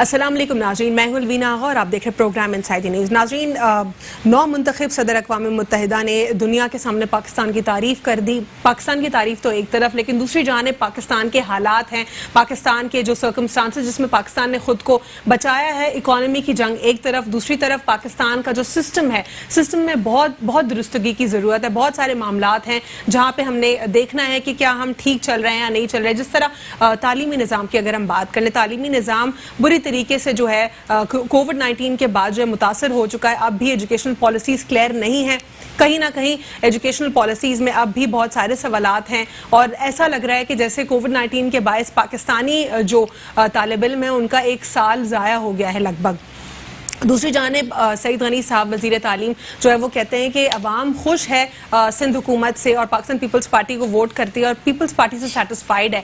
السلام علیکم ناظرین، میں ہوں الوینا آغا اور آپ دیکھ رہے پروگرام انسائیڈ نیوز۔ ناظرین، 9 منتخب صدر اقوام متحدہ نے دنیا کے سامنے پاکستان کی تعریف کر دی۔ پاکستان کی تعریف تو ایک طرف، لیکن دوسری جانب پاکستان کے حالات ہیں، پاکستان کے جو سرکمسٹانسز جس میں پاکستان نے خود کو بچایا ہے، اکانومی کی جنگ ایک طرف، دوسری طرف پاکستان کا جو سسٹم ہے، سسٹم میں بہت درستگی کی ضرورت ہے۔ بہت سارے معاملات ہیں جہاں پہ ہم نے دیکھنا ہے کہ کیا ہم ٹھیک چل رہے ہیں یا نہیں چل رہے۔ جس طرح تعلیمی نظام کی اگر ہم بات کریں، تعلیمی نظام بری طریقے سے جو ہے کووڈ-19 کے بعد جو ہے متاثر ہو چکا ہے۔ اب بھی ایجوکیشنل پالیسیز کلیئر نہیں ہیں، کہیں نہ کہیں ایجوکیشنل پالیسیز میں اب بھی بہت سارے سوالات ہیں، اور ایسا لگ رہا ہے کہ جیسے کووڈ-19 کے باعث پاکستانی جو طالب علم ہیں ان کا 1 سال ضائع ہو گیا ہے لگ بھگ۔ دوسری جانب سعید غنی صاحب وزیر تعلیم جو ہے وہ کہتے ہیں کہ عوام خوش ہے سندھ حکومت سے اور پاکستان پیپلز پارٹی کو ووٹ کرتی ہے اور پیپلز پارٹی سے سیٹسفائیڈ ہے،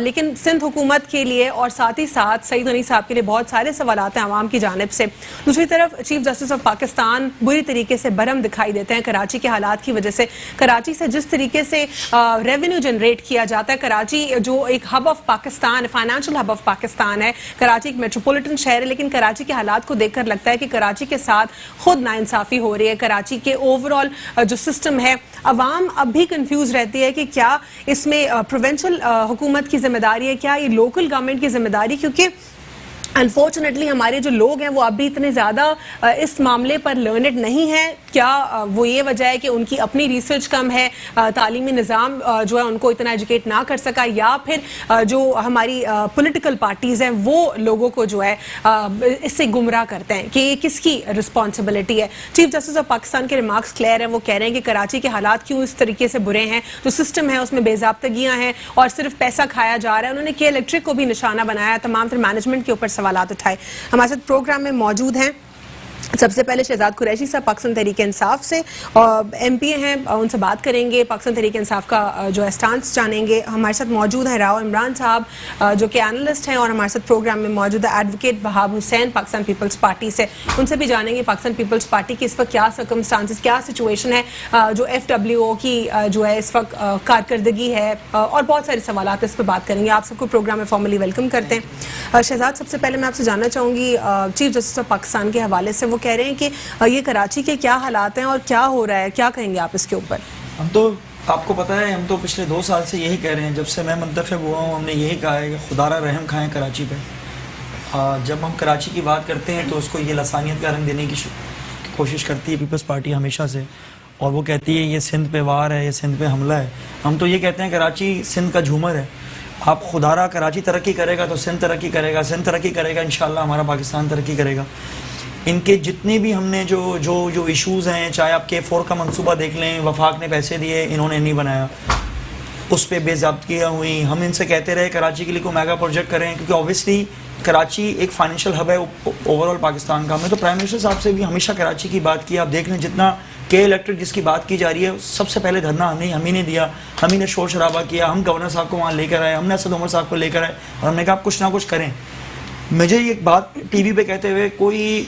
لیکن سندھ حکومت کے لیے اور ساتھ ہی ساتھ سعید غنی صاحب کے لیے بہت سارے سوالات ہیں عوام کی جانب سے۔ دوسری طرف چیف جسٹس آف پاکستان بری طریقے سے برہم دکھائی دیتے ہیں کراچی کے حالات کی وجہ سے۔ کراچی سے جس طریقے سے ریونیو جنریٹ کیا جاتا ہے، کراچی جو ایک hub of Pakistan, financial hub of Pakistan ہے، کراچی ایک میٹروپولیٹن شہر ہے، لیکن کراچی کے حالات کو دیکھ کر لگتا ہے کہ کراچی کے ساتھ خود ناانصافی ہو رہی ہے۔ کراچی کے اوورال جو سسٹم ہے، عوام اب بھی کنفیوز رہتی ہے کہ کیا اس میں پروونشل حکومت کی ذمہ داری ہے، کیا یہ لوکل گورنمنٹ کی ذمہ داری، کیونکہ انفارچونیٹلی ہمارے جو لوگ ہیں وہ اب بھی اتنے زیادہ اس معاملے پر لرنڈ نہیں ہیں۔ کیا وہ یہ وجہ ہے کہ ان کی اپنی ریسرچ کم ہے، تعلیمی نظام جو ہے ان کو اتنا ایجوکیٹ نہ کر سکا، یا پھر جو ہماری پولیٹیکل پارٹیز ہیں وہ لوگوں کو جو ہے اس سے گمراہ کرتے ہیں کہ یہ کس کی رسپانسبلٹی ہے؟ چیف جسٹس آف پاکستان کے ریمارکس کلیئر ہیں، وہ کہہ رہے ہیں کہ کراچی کے حالات کیوں اس طریقے سے برے ہیں، جو سسٹم ہے اس میں بے ضابطگیاں ہیں اور صرف پیسہ کھایا جا رہا ہے۔ انہوں نے کے الیکٹرک کو بھی نشانہ بنایا، تمام تر مینجمنٹ کے اوپر سوالات اٹھائے۔ ہمارے ساتھ پروگرام میں موجود ہیں سب سے پہلے شہزاد قریشی صاحب پاکستان تحریک انصاف سے، ایم پی ہیں، ان سے بات کریں گے، پاکستان تحریک انصاف کا جو ہے اسٹانس جانیں گے۔ ہمارے ساتھ موجود ہیں راؤ عمران صاحب جو کہ اینالسٹ ہیں، اور ہمارے ساتھ پروگرام میں موجود ہے ایڈوکیٹ وہاب حسین پاکستان پیپلز پارٹی سے، ان سے بھی جانیں گے پاکستان پیپلز پارٹی کی اس وقت کیا سرکمسٹانسز، کیا سچویشن ہے، جو FWO کی جو ہے اس وقت کارکردگی ہے، اور بہت سارے سوالات اس پہ بات کریں گے۔ آپ سب کو پروگرام میں فارملی ویلکم کرتے ہیں۔ شہزاد، سب سے پہلے میں آپ سے جاننا چاہوں گی چیف جسٹس آف پاکستان کے حوالے سے، وہ کہہ رہے ہیں کہ یہ کراچی کے کیا حالات ہیں اور کیا ہو رہا ہے، کیا کہیں گے آپ اس کے اوپر؟ ہم تو آپ کو پتہ ہے، ہم تو پچھلے 2 سال سے یہی کہہ رہے ہیں، جب سے میں منتخب ہوا ہوں ہم نے یہی کہا ہے کہ خدا را رحم کھائیں کراچی پہ۔ جب ہم کراچی کی بات کرتے ہیں تو اس کو یہ لسانیت کا رنگ دینے کی کوشش کرتی ہے پیپلز پارٹی ہمیشہ سے، اور وہ کہتی ہے یہ سندھ پہ وار ہے، یہ سندھ پہ حملہ ہے۔ ہم تو یہ کہتے ہیں کراچی سندھ کا جھومر ہے۔ آپ خدا را کراچی ترقی کرے گا تو سندھ ترقی کرے گا، سندھ ترقی کرے گا انشاءاللہ ہمارا پاکستان ترقی کرے گا۔ ان کے جتنے بھی ہم نے جو ایشوز ہیں، چاہے آپ K4 کا منصوبہ دیکھ لیں، وفاق نے پیسے دیے، انہوں نے نہیں بنایا، اس پہ بے ضابطگیاں ہوئیں۔ ہم ان سے کہتے رہے کراچی کے لیے کوئی میگا پروجیکٹ کریں، کیونکہ اوبیسلی کراچی ایک فائنینشیل ہب ہے اوور آل پاکستان کا۔ ہم نے تو پرائم منسٹر صاحب سے بھی ہمیشہ کراچی کی بات کی۔ آپ دیکھ لیں جتنا کے الیکٹرک جس کی بات کی جا رہی ہے، سب سے پہلے دھرنا ہم ہی نے دیا، ہم ہی نے شور شرابہ کیا، ہم گورنر صاحب کو وہاں لے کر آئے، ہم نے اسد عمر صاحب کو لے کر آئے، اور ہم نے کہا آپ کچھ نہ کچھ کریں۔ مجھے یہ بات ٹی وی پہ کہتے ہوئے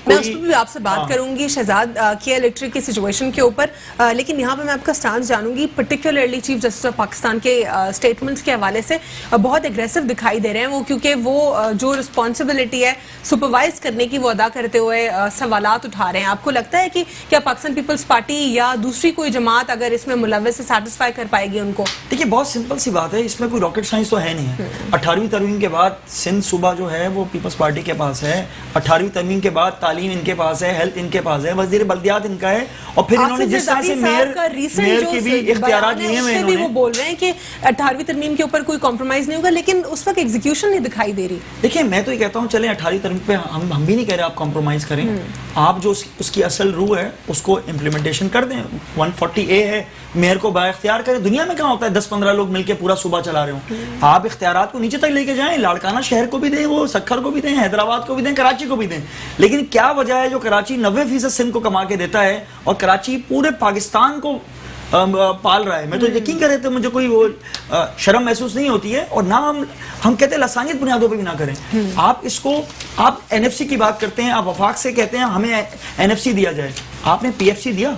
میں اس پہ بھی آپ سے بات کروں گی شہزاد کے الیکٹرک کی سچویشن کے اوپر، لیکن یہاں پہ میں آپ کا سٹانس جانوں گی، particularly chief justice of Pakistan کے سٹیٹمنٹس کے حوالے سے بہت ایگریسو دکھائی دے رہے ہیں وہ، کیونکہ وہ جو رسپانسبلٹی ہے سپروائز کرنے کی وہ ادا کرتے ہوئے سوالات اٹھا رہے ہیں۔ آپ کو لگتا ہے کہ کیا پاکستان پیپلز پارٹی یا دوسری کوئی جماعت اگر اس میں ملوث سے سیٹسفائی کر پائے گی ان کو؟ دیکھیے بہت سمپل سی بات ہے، اس میں کوئی راکٹ سائنس تو ہے نہیں ہے۔ 18ویں ترمیم کے بعد سندھ صوبہ جو ہے وہ پیپلز پارٹی کے پاس ہے، 18ویں ترمیم کے بعد تعلیم ان کے پاس ہے، ہیلتھ ان کے پاس ہے، وزیر بلدیات ان کا ہے، اور پھر انہوں نے جس طرح سے میئر کی بھی اختیارات لیے ہیں، انہوں نے وہ بول رہے ہیں کہ 18ویں ترمیم کے اوپر کوئی کمپرومائز نہیں ہوگا، لیکن اس وقت ایگزیکیوشن نہیں دکھائی دے رہی۔ دیکھیں میں تو یہ کہتا ہوں چلیں 18ویں ترمیم پہ ہم بھی نہیں کہہ رہے آپ کمپرومائز کریں، آپ جو اس کی اصل روح ہے اس کو امپلیمنٹیشن کر دیں۔ 140A ہے، میئر کو با اختیار کریں۔ دنیا میں کہاں ہوتا ہے 10-15 لوگ مل کے پورا صوبہ چلا رہے ہوں؟ آپ اختیارات کو نیچے تک لے کے جائیں، لاڑکانہ شہر کو بھی دیں، وہ سکھر کو بھی دیں، حیدرآباد کو بھی دیں، کراچی کو بھی دیں۔ لیکن کیا وجہ ہے جو کراچی 90% سندھ کو کما کے دیتا ہے اور کراچی پورے پاکستان کو پال رہا ہے؟ میں تو یقین کر رہے تھے، مجھے کوئی وہ شرم محسوس نہیں ہوتی ہے، اور نہ ہم کہتے ہیں لسانیت بنیادوں پہ بھی نہ کریں۔ آپ اس کو آپ NFC کی بات کرتے ہیں، آپ وفاق سے کہتے ہیں ہمیں NFC دیا جائے، آپ نے PFC دیا؟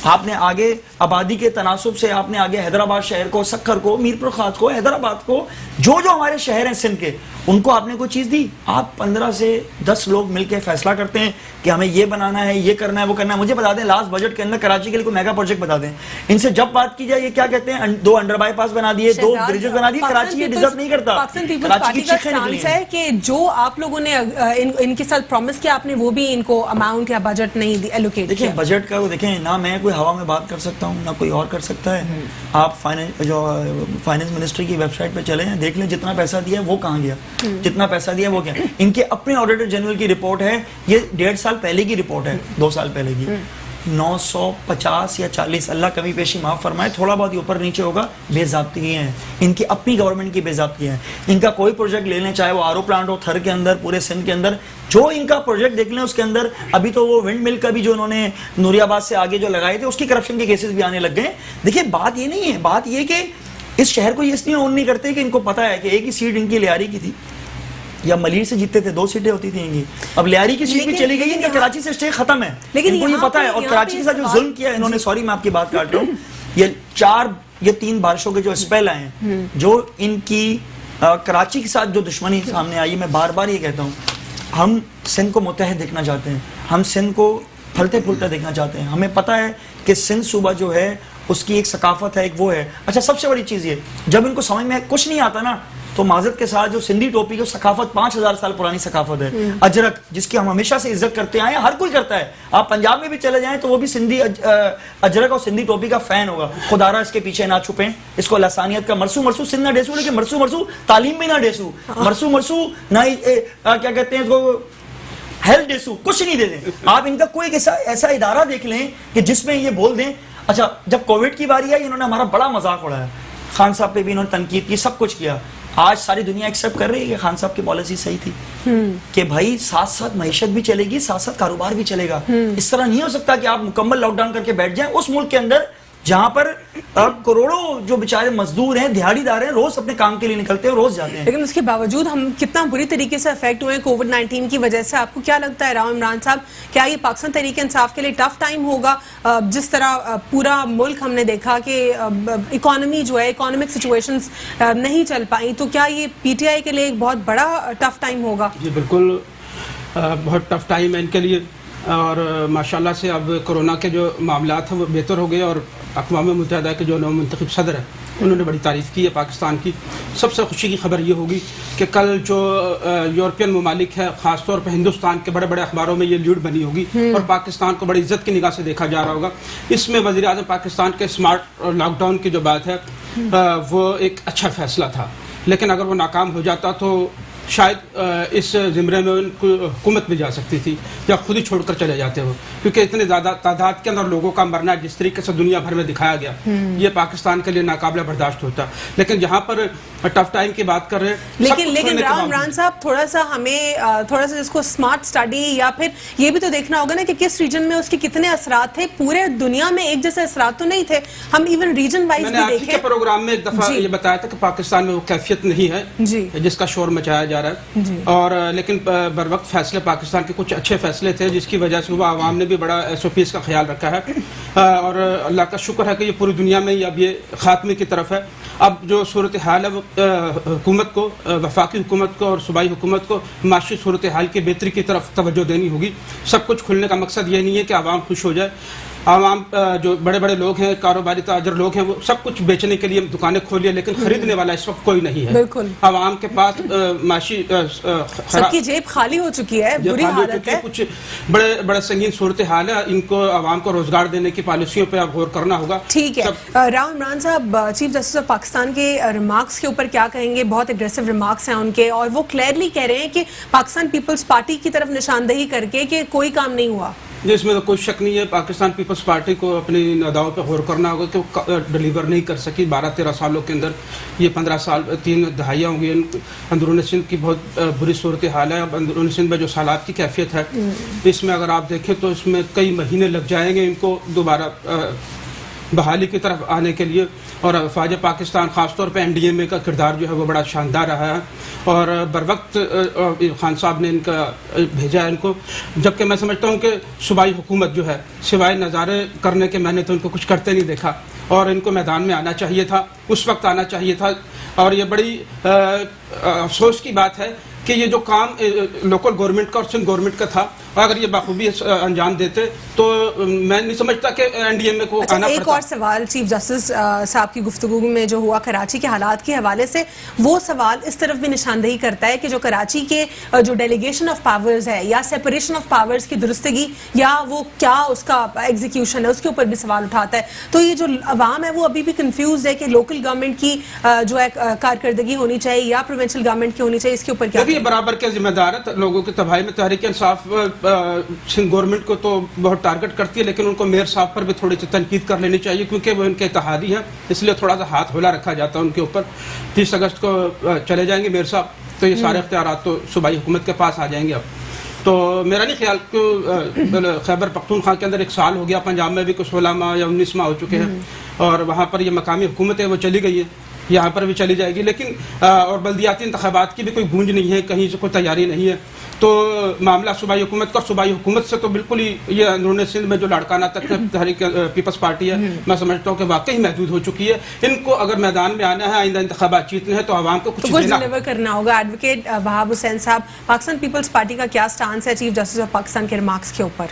آپ نے آگے آبادی کے تناسب سے آپ نے آگے حیدرآباد شہر کو، سکھر کو، میر پور خاص کو، حیدرآباد کو، جو ہمارے شہر ہیں سندھ کے، ان کو آپ نے کوئی چیز دی؟ آپ 15 سے 10 لوگ مل کے فیصلہ کرتے ہیں کہ ہمیں یہ بنانا ہے، یہ کرنا ہے، وہ کرنا ہے. مجھے بتا دیں لاسٹ بجٹ کے اندر کراچی کے لیے کوئی میگا پروجیکٹ بتا دیں. ان سے جب بات کی جائے یہ کیا کہتے ہیں، 2 انڈر بائی پاس بنا دیے، 2 بریجز بنا دیے. کراچی یہ ڈیزرو نہیں کرتا. پاکستان پیپلز پارٹی کا سٹانس ہے کہ جو آپ لوگوں نے ان کے ساتھ پرومس کیا آپ نے، وہ بھی ان کو اماؤنٹ یا بجٹ نہیں ایلوکیٹ کیا. دیکھیں بجٹ کا وہ دیکھیں، نہ میں کوئی ہوا میں بات کر سکتا ہوں، نہ کوئی اور کر سکتا ہے. آپ فائنینس منسٹری کی ویب سائٹ پہ چلے ہیں، دیکھ لیں جتنا پیسہ دیا وہ کہاں گیا، جتنا پیسہ دیا وہ کیا. ان کے اپنے آڈیٹر جنرل کی رپورٹ ہے، یہ 1.5 سال پہلے کی رپورٹ ہے، 2 سال پہلے کی. 950 یا 40، اللہ کمی پیشی معاف فرمائے، تھوڑا بہت اوپر نیچے ہوگا، بے ضابطگیاں ہیں. ان کی اپنی گورنمنٹ کی بے ضابطگیاں ہیں. ان کا کوئی پروجیکٹ لے لیں، چاہے وہ آر او پلانٹ ہو تھر کے اندر، پورے سندھ کے اندر، جو ان کا پروجیکٹ دیکھ لیں اس کے اندر. ابھی تو وہ ونڈ مل کا بھی جو انہوں نے نوری آباد سے آگے جو لگائے تھے، اس کی کرپشن کے کیسز بھی آنے لگ گئے. دیکھیں بات یہ نہیں ہے، بات یہ کہ اس شہر کو یہ اس لیے اون نہیں کرتے کہ ان کو پتا ہے کہ ایک ہی سیٹ ان کی لیاری کی تھی، یا ملیر سے جیتتے تھے، 2 سیٹیں ہوتی تھیں ان کی. اب لیاری کی سیٹ بھی چلی گئی، ان کا کراچی سے اسٹے ختم ہے. ان کو یہ پتا ہے. اور کراچی کے ساتھ جو ظلم کیا انہوں نے، سوری میں آپ کی بات کاٹ رہا ہوں، یہ 3 بارشوں کے جو اسپیل آئے ہیں، جو ان کی کراچی کے ساتھ جو دشمنی سامنے آئی، میں بار بار یہ کہتا ہوں، ہم سندھ کو متحد دیکھنا چاہتے ہیں، ہم سندھ کو پھلتے پھولتے دیکھنا چاہتے ہیں. ہمیں پتا ہے کہ سندھ صوبہ جو ہے اس کی ایک ثقافت ہے، ایک وہ ہے. اچھا سب سے بڑی چیز یہ، جب ان کو سمجھ میں کچھ نہیں آتا نا، تو معذرت کے ساتھ جو سندھی ٹوپی جو ثقافت 5000 سال پرانی ثقافت ہے، اجرک، جس کی ہم ہمیشہ سے عزت کرتے آئے ہیں، ہر کوئی کرتا ہے. آپ پنجاب میں بھی چلے جائیں تو وہ بھی سندھی اجرک اور سندھی ٹوپی کا فین ہوگا. خدا را اس کے پیچھے نہ چھپیں، اس کو لسانیت کا مرسو سندھ نہ ڈیسو، لیکن مرسو تعلیم بھی نہ ڈیسو، مرسو نہ کیا کہتے ہیں اس کو، ہیل ڈیسو، کچھ نہیں دے دیں. آپ ان کا کوئی ایسا ادارہ دیکھ لیں کہ جس میں یہ بول دیں. اچھا جب کووڈ کی باری آئی، انہوں نے ہمارا بڑا مذاق اڑایا، خان صاحب پہ بھی انہوں نے تنقید کی، سب کچھ کیا. آج ساری دنیا ایکسیپٹ کر رہی ہے کہ خان صاحب کی پالیسی صحیح تھی، کہ بھائی ساتھ ساتھ معیشت بھی چلے گی، ساتھ ساتھ کاروبار بھی چلے گا. اس طرح نہیں ہو سکتا کہ آپ مکمل لاک ڈاؤن کر کے بیٹھ جائیں اس ملک کے اندر جہاں پر کروڑوں جو بیچارے مزدور ہیں، دیہڑی دار ہیں، روز اپنے کام کے لیے نکلتے ہیں، روز جاتے ہیں. لیکن اس کے باوجود ہم کتنا بری طریقے سے افیکٹ ہوئے ہیں کووڈ-19 کی وجہ سے. آپ کو کیا لگتا ہے راؤ عمران صاحب، کیا یہ پاکستان تحریک انصاف کے لیے ٹف ٹائم ہوگا؟ جس طرح پورا ملک ہم نے دیکھا کہ اکانومی جو ہے، اکانومک سچویشنز نہیں چل پائیں، تو کیا یہ پی ٹی آئی کے لیے ایک بہت بڑا ٹف ٹائم ہوگا؟ جی بالکل، بہت ٹف ٹائم ہے ان کے لیے. اور ماشاءاللہ سے اب کرونا کے جو معاملات ہیں وہ بہتر ہو گئے، اور اقوام متحدہ کے جو نو منتخب صدر ہیں انہوں نے بڑی تعریف کی ہے پاکستان کی. سب سے خوشی کی خبر یہ ہوگی کہ کل جو یورپین ممالک ہے، خاص طور پہ ہندوستان کے بڑے بڑے اخباروں میں یہ لیڈ بنی ہوگی، اور پاکستان کو بڑی عزت کی نگاہ سے دیکھا جا رہا ہوگا. اس میں وزیر اعظم پاکستان کے اسمارٹ لاک ڈاؤن کی جو بات ہے وہ ایک اچھا فیصلہ تھا، لیکن اگر وہ ناکام ہو جاتا تو شاید اس زمرے میں ان کو حکومت بھی جا سکتی تھی، یا خود ہی چھوڑ کر چلے جاتے ہو، کیونکہ اتنے زیادہ تعداد کے اندر لوگوں کا مرنا جس طریقے سے دنیا بھر میں دکھایا گیا، یہ پاکستان کے لیے ناقابل برداشت ہوتا. لیکن جہاں پر ٹف ٹائم کی بات کر رہے ہیں، لیکن راؤ عمران صاحب تھوڑا سا ہمیں اس کو اسمارٹ اسٹڈی، یا پھر یہ بھی تو دیکھنا ہوگا نا کہ کس ریجن میں اس کے کتنے اثرات تھے. پورے دنیا میں ایک جیسے اثرات تو نہیں تھے، ہم ایون ریجن وائز بھی دیکھیں. میں نے پروگرام میں ایک دفعہ یہ بتایا تھا کہ پاکستان میں وہ کیفیت نہیں ہے جس کا شور مچایا جا رہا ہے، اور لیکن بر وقت فیصلے پاکستان کے کچھ اچھے فیصلے تھے جس کی وجہ سے وہ عوام نے بھی بڑا ایس او پیز کا خیال رکھا ہے، اور اللہ کا شکر ہے کہ یہ پوری دنیا میں اب یہ خاتمے کی طرف ہے. اب جو صورتحال ہے وہ حکومت کو، وفاقی حکومت کو اور صوبائی حکومت کو معاشی صورتحال کی بہتری کی طرف توجہ دینی ہوگی. سب کچھ کھلنے کا مقصد یہ نہیں ہے کہ عوام خوش ہو جائے. عوام جو بڑے بڑے لوگ ہیں، کاروباری تاجر لوگ ہیں، وہ سب کچھ بیچنے کے لیے دکانیں کھولی، لیکن خریدنے والا اس وقت کوئی نہیں ہے. بالکل عوام کے پاس معاشی سب کی جیب خالی ہو چکی ہے، بری حالت ہے. کچھ بڑے بڑے سنگین صورتحال ہے، ان کو عوام کو روزگار دینے کی پالیسیوں پہ اب غور کرنا ہوگا. ٹھیک ہے. راؤ عمران صاحب، چیف جسٹس آف پاکستان کے ریمارکس کے اوپر کیا کہیں گے؟ بہت اگریسو ریمارکس ہیں ان کے، اور وہ کلیئرلی کہہ رہے ہیں کہ پاکستان پیپلز پارٹی کی طرف نشاندہی کر کے کہ کوئی کام نہیں ہوا. جی اس میں تو کوئی شک نہیں ہے، پاکستان پیپلز پارٹی کو اپنی اداؤں پہ غور کرنا ہوگا کہ وہ ڈلیور نہیں کر سکی 12-13 سالوں کے اندر. یہ 15 سال 3 دہائیاں ہوں گی. اندرون سندھ کی بہت بری صورتحال ہے. اب اندرون سندھ میں جو سالات کی کیفیت ہے، اس میں اگر آپ دیکھیں تو اس میں کئی مہینے لگ جائیں گے ان کو دوبارہ بحالی کی طرف آنے کے لیے. اور افواج پاکستان خاص طور پہ NDMA کا کردار جو ہے وہ بڑا شاندار رہا ہے اور بر وقت خان صاحب نے ان کا بھیجا ہے ان کو, جبکہ میں سمجھتا ہوں کہ صوبائی حکومت جو ہے سوائے نظارے کرنے کے میں نے تو ان کو کچھ کرتے نہیں دیکھا, اور ان کو میدان میں آنا چاہیے تھا, اس وقت آنا چاہیے تھا. اور یہ بڑی افسوس کی بات ہے کہ یہ جو کام لوکل گورنمنٹ کا اور سندھ گورنمنٹ کا تھا, اگر یہ بخوبی انجام دیتے تو میں نہیں سمجھتا کہ NDMA کو آنا پڑتا. ایک اور سوال چیف جسٹس صاحب کی گفتگو میں جو ہوا کراچی کے حالات کے حوالے سے, وہ سوال اس طرف بھی نشاندہی کرتا ہے کہ جو کراچی کے جو ڈیلیگیشن آف پاورز ہے یا سیپریشن آف پاورز کی درستگی یا وہ کیا اس کا ایگزیکیوشن ہے, اس کے اوپر بھی سوال اٹھاتا ہے. تو یہ جو عوام ہے وہ ابھی بھی کنفیوز ہے کہ لوکل گورنمنٹ کی جو ہے کارکردگی ہونی چاہیے یا پروونشل گورنمنٹ کی ہونی چاہیے, اس کے اوپر کیا؟ یہ برابر کے ذمہ دار ہے لوگوں کی تباہی میں. تحریک انصاف سندھ گورنمنٹ کو تو بہت ٹارگٹ کرتی ہے, لیکن ان کو میئر صاحب پر بھی تھوڑی سی تنقید کر لینی چاہیے کیونکہ وہ ان کے اتحادی ہیں, اس لیے تھوڑا سا ہاتھ ہلا رکھا جاتا ہے ان کے اوپر. 30 اگست کو چلے جائیں گے میئر صاحب تو یہ سارے اختیارات تو صوبائی حکومت کے پاس آ جائیں گے. اب تو میرا نہیں خیال کہ خیبر پختونخوا کے اندر 1 سال ہو گیا, پنجاب میں بھی کچھ 16 ماہ یا 19 ماہ ہو چکے ہیں اور وہاں پر یہ مقامی حکومت ہے وہ چلی گئی ہے, یہاں پر بھی چلی جائے گی, لیکن اور بلدیاتی انتخابات کی بھی کوئی گونج نہیں ہے, کہیں سے کوئی تیاری نہیں ہے. تو معاملہ صوبائی حکومت کا, صوبائی حکومت سے تو بالکل ہی یہ اندرون سندھ میں جو لاڑکانہ تک تحریک پیپلز پارٹی ہے میں سمجھتا ہوں کہ واقعی محدود ہو چکی ہے. ان کو اگر میدان میں آنا ہے, آئندہ انتخابات جیتنے ہیں تو عوام کو کچھ ڈیلیور کرنا ہوگا. ایڈوکیٹ وہاب حسین صاحب, پاکستان پیپلز پارٹی کا کیا سٹانس ہے چیف جسٹس آف پاکستان کے ریمارکس کے اوپر؟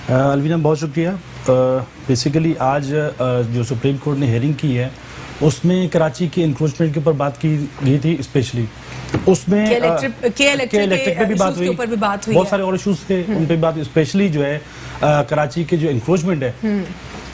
الوینا بہت شکریہ. بیسیکلی آج جو سپریم کورٹ نے ہیئرنگ کی ہے اس میں کراچی کے انکروچمنٹ کے اوپر بات کی گئی تھی, اسپیشلی اس میں الیکٹرک پہ بھی بات ہوئی, بہت سارے اور ایشوز تھے ان پہ بھی بات ہوئی, اسپیشلی جو ہے کراچی کے جو انکروچمنٹ ہے,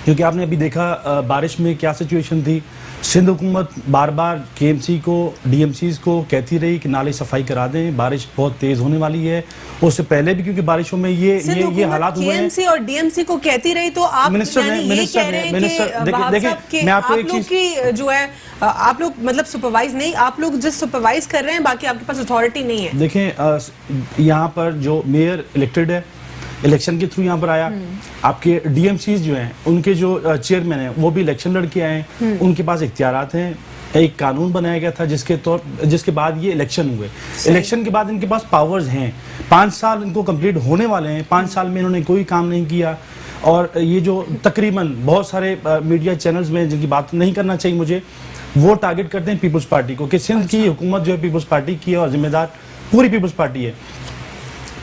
کیونکہ آپ نے ابھی دیکھا بارش میں کیا سچویشن تھی. سندھ حکومت بار بار KMC کو DMCs کو کہتی رہی کہ نالے صفائی کرا دیں, بارش بہت تیز ہونے والی ہے. اس سے پہلے بھی کیونکہ بارشوں میں یہ حالات ہوئے ہیں, KMC اور DMC کو کہتی رہی, تو آپ یہ کہہ رہے ہیں کہ وہاب صاحب کہ آپ لوگ کی جو ہے آپ لوگ مطلب سپروائز نہیں, آپ لوگ جس سپروائز کر رہے ہیں باقی آپ کے پاس اتھارٹی نہیں ہے. دیکھیں یہاں پر جو میئر الیکٹڈ ہے الیکشن کے تھرو یہاں پر آیا, آپ کے DMCs جو ہیں ان کے جو چیئرمین ہیں وہ بھی الیکشن لڑ کے آئے ہیں, ان کے پاس اختیارات ہیں. ایک قانون بنایا گیا تھا جس کے بعد یہ الیکشن ہوئے, الیکشن کے بعد ان کے پاس پاورز ہیں. 5 سال ان کو کمپلیٹ ہونے والے ہیں, 5 سال میں انہوں نے کوئی کام نہیں کیا. اور یہ جو تقریباً بہت سارے میڈیا چینلز میں جن کی بات نہیں کرنا چاہیے مجھے, وہ ٹارگٹ کرتے ہیں پیپلز پارٹی کو کہ سندھ کی حکومت جو ہے پیپلز پارٹی کی ہے اور ذمہ دار پوری پیپلز پارٹی ہے.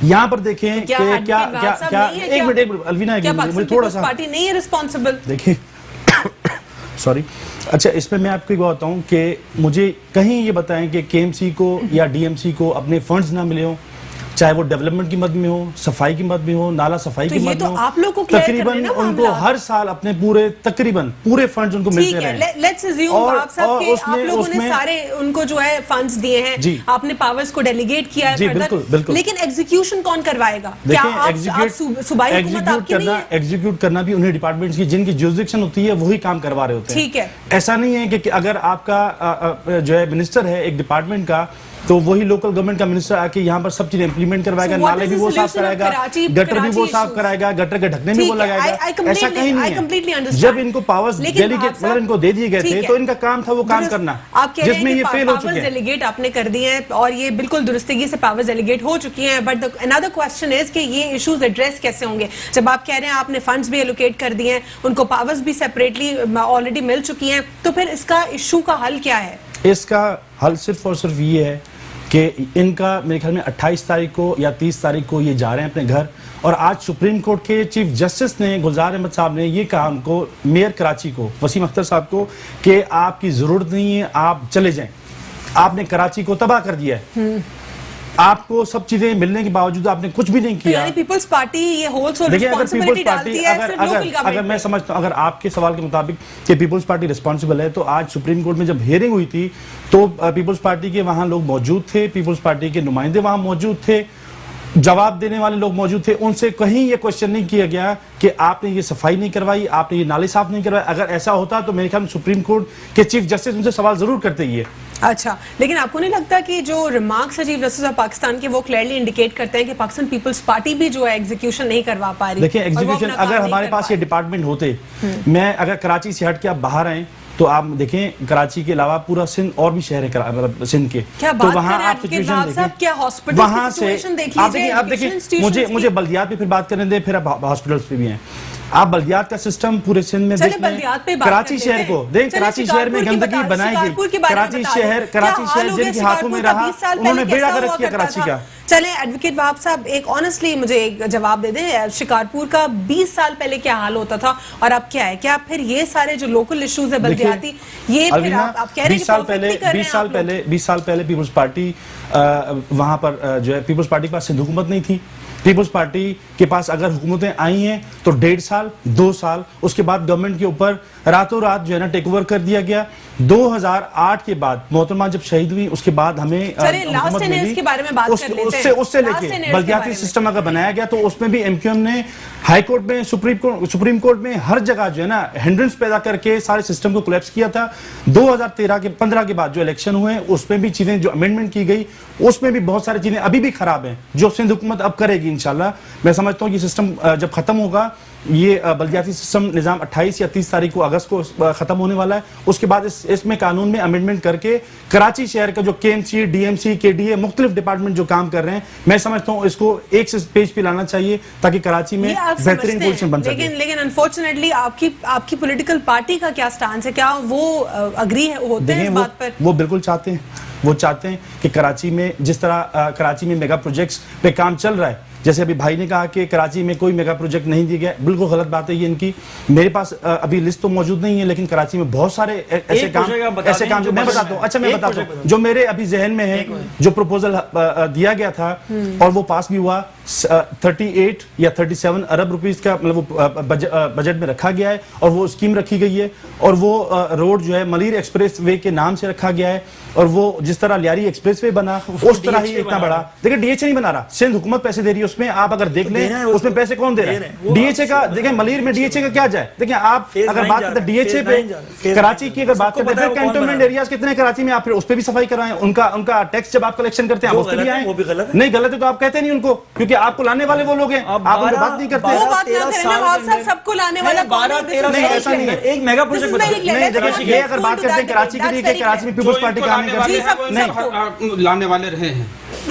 یہاں پر دیکھیں کہ کیا ایک منٹ الوینا مجھے تھوڑا سا پارٹی نہیں ہے ریسپانسبل. دیکھیں سوری, اچھا اس میں آپ کو ایک بات بتاؤں کہ مجھے کہیں یہ بتائیں کہ KMC کو یا DMC کو اپنے فنڈز نہ ملے ہوں, چاہے وہ ڈیولپمنٹ کی مد میں ہو, صفائی کی مد میں ہو, نالا صفائی کی مد میں ہو, تقریباً ان کو ہر سال اپنے تقریباً پورے فنڈز ان کو ملتے رہے. لیٹس اسیوم وہاب صاحب کہ آپ لوگوں نے سارے ان کو جو ہے فنڈز دیے ہیں, آپ نے پاورز کو ڈیلیگیٹ کیا ہے, لیکن ایگزیکیوشن کون کروائے گا؟ کیا آپ صوبائی حکومت آپ کی نہیں ہے؟ ایگزیکیوٹ کرنا بھی انہیں ڈپارٹمنٹس کی جن کی جوریسڈکشن ہوتی ہے وہی کام کروا رہے ہوتے ہیں. ٹھیک ہے, ایسا نہیں ہے کہ اگر آپ کا جو ہے منسٹر ہے ایک ڈپارٹمنٹ کا تو وہی لوکل گورنمنٹ کا منسٹر آ کے یہاں پر سب چیزیں امپلیمنٹ کروائے گا, نالے بھی وہ صاف کرائے گا, گٹر بھی وہ صاف کرائے گا, گٹر کے ڈھکنے بھی وہ لگائے گا. ایسا کہیں نہیں ہے. جب ان کو پاورز ڈیلیگیٹ ان کو دے دیے گئے تھے تو ان کا کام تھا وہ کام کرنا, جس میں یہ فیل ہو چکے ہیں. ڈیلیگیٹ آپ نے کر دی ہیں اور یہ بالکل درستگی سے پاورز ڈیلیگیٹ ہو چکی ہیں, بٹ another question is کہ یہ ایشوز ایڈریس کیسے ہوں گے جب آپ کہہ رہے ہیں آپ نے فنڈز بھی ایلوکیٹ کر دیے ہیں, ان کو پاورز بھی سیپریٹلی آلریڈی مل چکی ہیں, تو پھر اس کا ایشو کا حل کیا ہے؟ اس کا حل صرف اور صرف یہ ہے کہ ان کا میرے خیال میں 28 تاریخ کو یا 30 تاریخ کو یہ جا رہے ہیں اپنے گھر, اور آج سپریم کورٹ کے چیف جسٹس نے گلزار احمد صاحب نے یہ کہا ان کو, میئر کراچی کو وسیم اختر صاحب کو, کہ آپ کی ضرورت نہیں ہے, آپ چلے جائیں, آپ نے کراچی کو تباہ کر دیا ہے, آپ کو سب چیزیں ملنے کے باوجود آپ نے کچھ بھی نہیں کیا. یعنی پیپلز پارٹی یہ ہول سول ریسپانسبلٹی ڈالتی ہے صرف لوکل گورنمنٹ. اگر میں سمجھتا ہوں اگر آپ کے سوال کے مطابق کہ پیپلز پارٹی ریسپانسبل ہے, تو آج سپریم کورٹ میں جب ہیئرنگ ہوئی تھی تو پیپلز پارٹی کے وہاں لوگ موجود تھے, پیپلز پارٹی کے نمائندے وہاں موجود تھے, جواب دینے والے لوگ موجود تھے, ان سے کہیں یہ کوشچن نہیں کیا گیا کہ آپ نے یہ صفائی نہیں کروائی, آپ نے یہ نالے صاف نہیں کروائے. اگر ایسا ہوتا تو میرے خیال میں سپریم کورٹ کے چیف جسٹس ان سے سوال ضرور کرتے. یہ اچھا، لیکن آپ کو نہیں لگتا کہ جو ریمارکس ہے چیف جسٹس آف پاکستان کے وہ کلیئرلی انڈیکیٹ کرتے ہیں کہ پاکستان پیپلز پارٹی بھی جو ہے ایگزیکیوشن نہیں کروا پا رہی؟ دیکھیں ایگزیکیوشن اگر ہمارے پاس یہ ڈپارٹمنٹ ہوتے، میں اگر کراچی سے ہٹ کے آپ باہر آئیں تو آپ دیکھیں کراچی کے علاوہ پورا سندھ اور بھی شہر ہے سندھ کے، تو وہاں آپ سچویشن دیکھیں، وہاں سے آپ دیکھیں مجھے بلدیات پہ پھر بات کرنے دیں، پھر آپ ہاسپٹلس پہ بھی ہیں. آپ بلدیات کا سسٹم پورے سندھ میں دیکھ لیں، کراچی شہر کو دیکھیں، کراچی شہر میں گندگی بنائی گئی، کراچی شہر جن کے ہاتھوں میں رہا انہوں نے بیڑا گرک کیا کراچی کا. چلیں ایڈوکیٹ وہاب صاحب ایک آنیسٹلی مجھے ایک جواب دے دیں، شکارپور کا 20 سال پہلے کیا حال ہوتا تھا اور اب کیا ہے؟ کیا پھر یہ سارے جو لوکل ایشوز ہیں بلدیاتی، یہ پھر آپ کہہ رہے ہیں کہ پرفیکٹلی کر رہے ہیں؟ 20 سال پہلے پیپلز پارٹی وہاں پر جو ہے پیپلز پارٹی کے پاس سندھ حکومت نہیں تھی. پیپلز پارٹی کے پاس اگر حکومتیں آئی ہیں تو 1.5 سال 2 سال اس کے بعد گورنمنٹ کے اوپر راتوں رات جو ہے نا ٹیک اوور کر دیا گیا. 2008 کے بعد محترمہ جب شہید ہوئی اس کے بعد ہمیں حکومت ملی، اس سے لے کے بلدیاتی سسٹم اگر بنایا گیا تو اس میں بھی ایم کیو ایم نے ہائی کورٹ میں سپریم کورٹ میں ہر جگہ جو ہے نا ہینڈرنس پیدا کر کے سارے سسٹم کو کولیپس کیا تھا. 2015 کے بعد جو الیکشن ہوئے اس میں بھی چیزیں جو امینڈمنٹ کی گئی اس میں بھی بہت ساری چیزیں ابھی بھی خراب ہیں جو سندھ حکومت اب کرے گی انشاءاللہ. میں سمجھتا ہوں یہ سسٹم جب ختم ہوگا، یہ بلدیاتی سسٹم نظام 28 یا 30 تاریخ کو اگست کو ختم ہونے والا ہے. اس کے بعد اس میں قانون میں امینڈمنٹ کر کے کراچی شہر کا جو K M C, D M C, K D اے مختلف ڈپارٹمنٹ جو کام کر رہے ہیں، میں سمجھتا ہوں اس کو ایک سے پیج پہ لانا چاہیے تاکہ کراچی میں بہترین پوزیشن بن سکے. لیکن انفارچونیٹلی آپ کی پولیٹیکل پارٹی کا کیا سٹانس ہے؟ کیا وہ اگری ہوتے ہیں اس بات پر؟ وہ بالکل چاہتے ہیں، وہ چاہتے ہیں کہ کراچی میں جس طرح کراچی میں میگا پروجیکٹس پہ کام چل رہا ہے، جیسے ابھی بھائی نے کہا کہ کراچی میں کوئی میگا پروجیکٹ نہیں دیا گیا، بالکل غلط بات ہے یہ ان کی. میرے پاس ابھی لسٹ تو موجود نہیں ہے لیکن کراچی میں بہت سارے ایسے کام جو میں بتاتا ہوں. اچھا میں بتاتا ہوں جو میرے ابھی ذہن میں ہے، جو پروپوزل دیا گیا تھا اور وہ پاس بھی ہوا، 38 یا 37 ارب روپیز کا مطلب بجٹ میں رکھا گیا ہے اور وہ اسکیم رکھی گئی ہے اور وہ روڈ جو ہے ملیر ایکسپریس وے کے نام سے رکھا گیا ہے اور وہ جس طرح لیاری ایکسپریس وے بنا اس طرح ہی اتنا بڑا. دیکھیں ڈی ایچ اے نہیں بنا رہا، سندھ حکومت پیسے دے رہی ہے اس میں. آپ اگر دیکھ لیں اس میں پیسے کون دے رہے ہیں؟ ڈی ایچ اے کا. دیکھیں ملیر میں ڈی ایچ اے کا کیا جائے؟ دیکھیں آپ اگر بات کرتے ہیں ڈی ایچ اے پہ، کراچی کی اگر بات کرتے ہیں کینٹونمنٹ ایریاز کتنے کراچی میں، آپ پھر اس پہ بھی صفائی کروائیں. ان کا ٹیکس جب آپ کلیکشن کرتے ہیں آپ اس پہ بھی آئیں. نہیں غلط ہے تو آپ کہتے نہیں ان کو، کیونکہ آپ کو لانے والے وہ لوگ ہیں، آپ ان کو بات نہیں کرتے. وہ بات نہ کریں نا آپ صاحب، سب کو لانے والا 12-13 نہیں ایسا نہیں ہے. ایک میگا پروجیکٹ نہیں دیکھیں یہ اگر بات کرتے ہیں کراچی کے لیے کہ کراچی میں پیپلز پارٹی کام نہیں کرتی، لانے والے رہے ہیں.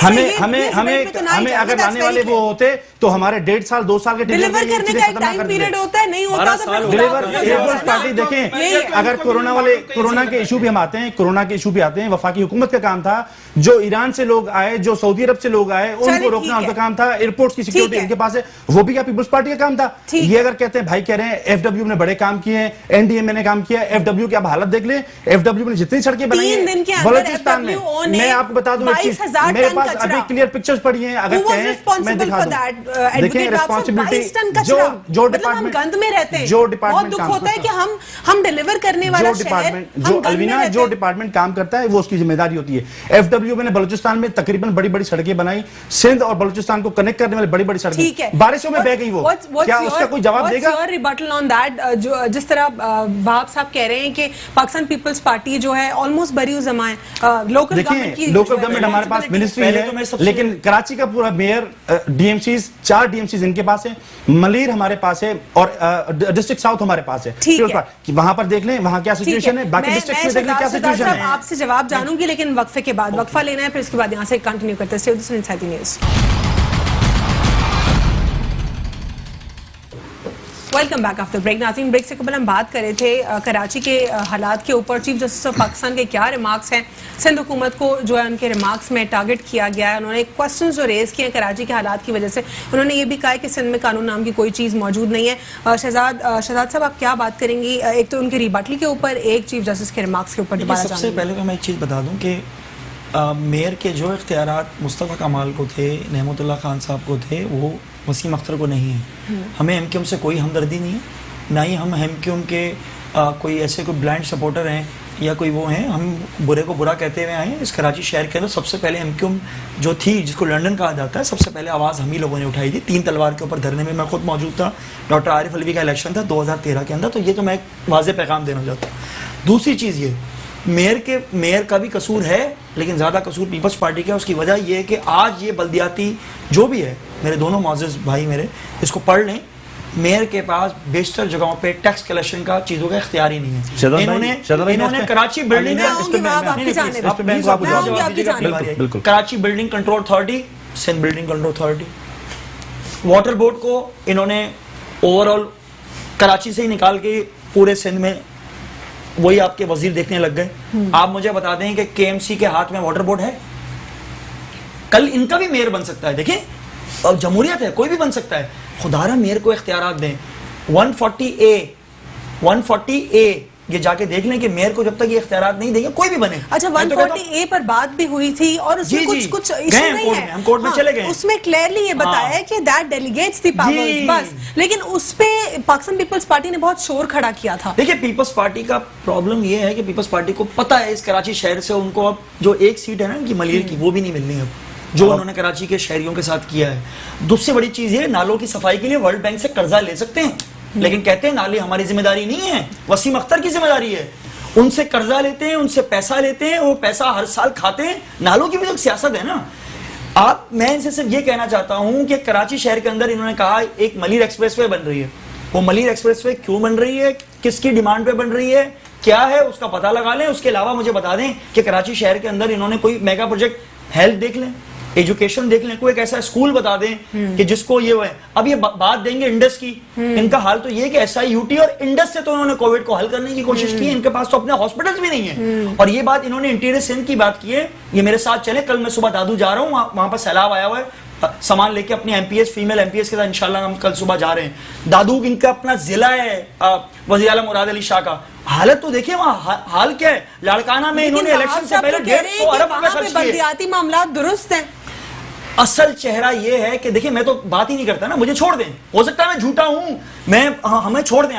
ہمیں اگر لانے والے وہ ہوتے تو ہمارے 1.5 سال 2 سال کے ڈیلیور کرنے کا ایک ٹائم پیریڈ ہوتا ہے، نہیں ہوتا تو پیپلز پارٹی. دیکھیں اگر کورونا کے ایشو بھی ہم آتے ہیں، کورونا کے ایشو بھی آتے ہیں، وفاقی حکومت کا کام تھا جو ایران سے لوگ آئے، جو سعودی عرب سے لوگ آئے ان کو روکنا ان کا کام تھا. ایئرپورٹس کی سیکیورٹی ان کے پاس ہے، وہ بھی کیا پیپلز پارٹی کا کام تھا. یہ اگر کہتے ہیں بھائی کہہ رہے ہیں ایف ڈبلیو نے بڑے کام کیے ہیں، این ڈی ایم اے نے کام کیا ہے، ایف ڈبلیو کی آپ حالت دیکھ لیں. ایف ڈبلیو نے جتنی سڑکیں بنائی ہیں بلوچستان میں، میں آپ کو بتا دوں ایک چیز، میرے پاس ابھی کلیئر پکچرز پڑی ہیں، اگر کہیں میں دکھا دوں. دیکھیں ریسپانسبلٹی جو ڈپارٹمنٹ دکھ ہوتا ہے کہ ہم ڈیلیور کرنے والا شہر، جو الوینا جو ڈپارٹمنٹ کام کرتا ہے وہ اس کی ذمہ داری ہوتی ہے. ایف ڈبلیو میں نے بلوچستان میں تقریباً بڑی بڑی سڑکیں بنائی، سندھ اور بلوچستان کو کنیکٹ کرنے والی بڑی بڑی سڑکیں بارشوں میں بہ گئی. وہ کیا اس کا کوئی جواب دے گا؟ ریبٹل آن دیٹ، جس طرح وہاب صاحب کہہ رہے ہیں کہ پاکستان پیپلز پارٹی جو ہے آلموسٹ بری زماں ہے، لوکل گورنمنٹ ہمارے پاس منسٹری ہے لیکن کراچی کا پورا mayor, D M Cs 4 D M Cs ان کے پاس ہے، ملیر ہمارے پاس ہے اور ڈسٹرکٹ ساؤتھ ہمارے پاس ہے. وہاں پر دیکھ لیں وہاں کیا سچویشن ہے، باقی ڈسٹرکٹ میں دیکھ لیں کیا سچویشن ہے. آپ سے جواب جانوں گی لیکن وقفے کے بعد، وقفہ لینا ہے پھر اس کے بعد یہاں سے کنٹینیو کرتے ہیں. News welcome back after break. ناظرین بریک سے قبل ہم بات کر رہے تھے کراچی کے حالات کے اوپر. چیف جسٹس آف پاکستان کے کیا ریمارکس ہیں؟ سندھ حکومت کو جو ہے ان کے ریمارکس میں ٹارگٹ کیا گیا ہے. انہوں نے کوسچنز جو ریز کیے ہیں کراچی کے حالات کی وجہ سے. انہوں نے یہ بھی کہا ہے کہ سندھ میں قانون نام کی کوئی چیز موجود نہیں ہے. شہزاد صاحب آپ کیا بات کریں گی؟ ایک تو ان کے ریبٹل کے اوپر، ایک چیف جسٹس کے ریمارکس کے اوپر دوبارہ. سب سے پہلے تو میں ایک چیز بتا دوں کہ میئر کے جو اختیارات مصطفیٰ کمال کو تھے، نعمت اللہ خان صاحب کو تھے، وہ وسیم اختر کو نہیں ہیں. ہمیں ایم کیو ایم سے کوئی ہمدردی نہیں ہے، نہ ہی ہم ایم کیو ایم کے کوئی ایسے کوئی بلائنڈ سپورٹر ہیں یا کوئی وہ ہیں. ہم برے کو برا کہتے ہوئے آئے ہیں. اس کراچی شہر کے اندر سب سے پہلے ایم کیو ایم جو تھی، جس کو لنڈن کہا جاتا ہے، سب سے پہلے آواز ہم ہی لوگوں نے اٹھائی تھی. 3 تلوار کے اوپر دھرنے میں میں خود موجود تھا. ڈاکٹر عارف علوی کا الیکشن تھا 2013 کے اندر. تو یہ تو میں ایک واضح پیغام دینا چاہتا ہوں. دوسری چیز یہ میئر کا بھی قصور ہے لیکن زیادہ قصور پیپلز پارٹی کا ہے. اس کی وجہ یہ ہے کہ آج یہ بلدیاتی جو بھی ہے, میرے دونوں معزز بھائی میرے اس کو پڑھ لیں, میئر کے پاس بیشتر جگہوں پہ ٹیکس کلیکشن کا چیزوں کا اختیار ہی نہیں ہے. انہوں نے Karachi building Karachi building control authority, Sindh building control authority, water board کو انہوں نے اوور آل کراچی سے ہی نکال کے پورے سندھ میں وہی آپ کے وزیر دیکھنے لگ گئے. آپ مجھے بتا دیں کہ کے ایم سی کے ہاتھ میں واٹر بورڈ ہے؟ کل ان کا بھی میئر بن سکتا ہے. دیکھیں اب جمہوریت ہے, کوئی بھی بن سکتا ہے. خدا را میئر کو اختیارات دیں. 140A یہ جا کے دیکھ لیں کہ میئر کو جب تک یہ اختیارات نہیں دیں گے کوئی بھی بنے. اچھا 140A پر بات بھی ہوئی تھی اور اس میں کچھ ایشو نہیں ہے, ہم کورٹ میں چلے گئے, اس میں کلیئرلی یہ بتایا ہے کہ دیٹ ڈیلیگیٹس دی پاورز بس, لیکن اس پہ پاکستان پیپلز پارٹی نے بہت شور کھڑا کیا تھا. دیکھیں پیپلز پارٹی کا پرابلم یہ ہے کہ پیپلز پارٹی کو پتہ ہے اس کراچی شہر سے ان کو اب جو ایک سیٹ ہے نا ان کی ملیر کی وہ بھی نہیں ملنی اب جو انہوں نے کراچی کے شہریوں کے ساتھ کیا ہے. دوسری بڑی چیز یہ نالوں کی صفائی کے لیے ورلڈ بینک سے قرضہ لے سکتے ہیں لیکن کہتے ہیں نالے ہماری ذمہ داری نہیں ہے, وسیم اختر کی ذمہ داری ہے. ان سے قرضہ لیتے ہیں, ان سے پیسہ لیتے ہیں, وہ پیسہ ہر سال کھاتے ہیں. نالوں کی بھی تو سیاست ہے نا. میں ان سے صرف یہ کہنا چاہتا ہوں کہ کراچی شہر کے اندر انہوں نے کہا ایک ملیر ایکسپریس وے بن رہی ہے. وہ ملیر ایکسپریس وے کیوں بن رہی ہے, کس کی ڈیمانڈ پہ بن رہی ہے, کیا ہے, اس کا پتہ لگا لیں. اس کے علاوہ مجھے بتا دیں کہ کراچی شہر کے اندر انہوں نے کوئی میگا پروجیکٹ ہیلتھ دیکھ لیں, ایجوکیشن دیکھ لیں, کوئی ایک ایسا اسکول بتا دیں کہ جس کو یہ ہے. اب یہ بات دیں گے انڈس کی, ان کا حال تو یہ کہ ایس آئی یو ٹی اور انڈس سے تو انہوں نے کووڈ کو حل کرنے کی کوشش کی, ان کے پاس تو اپنے ہاسپٹلز بھی نہیں ہیں. اور یہ بات انہوں نے انٹیریئر سندھ کی بات کی ہے. یہ میرے ساتھ چلیں, کل میں صبح دادو جا رہا ہوں, وہاں پر سیلاب آیا ہوا ہے, سامان لے کے اپنے M P S female M P S کے ساتھ انشاءاللہ ہم کل صبح جا رہے ہیں. دادو ان کا اپنا ضلع ہے وزیر اعلیٰ مراد علی شاہ کا. حالت تو دیکھیں وہاں حال کیا ہے. لاڑکانہ میں انہوں نے الیکشن سے پہلے 150 ارب روپے خرچ کیے. بلدیاتی معاملات درست ہیں. اصل چہرہ یہ ہے کہ دیکھیں میں تو بات ہی نہیں کرتا نا, مجھے چھوڑ دیں, ہو سکتا ہے میں جھوٹا ہوں, ہمیں چھوڑ دیں.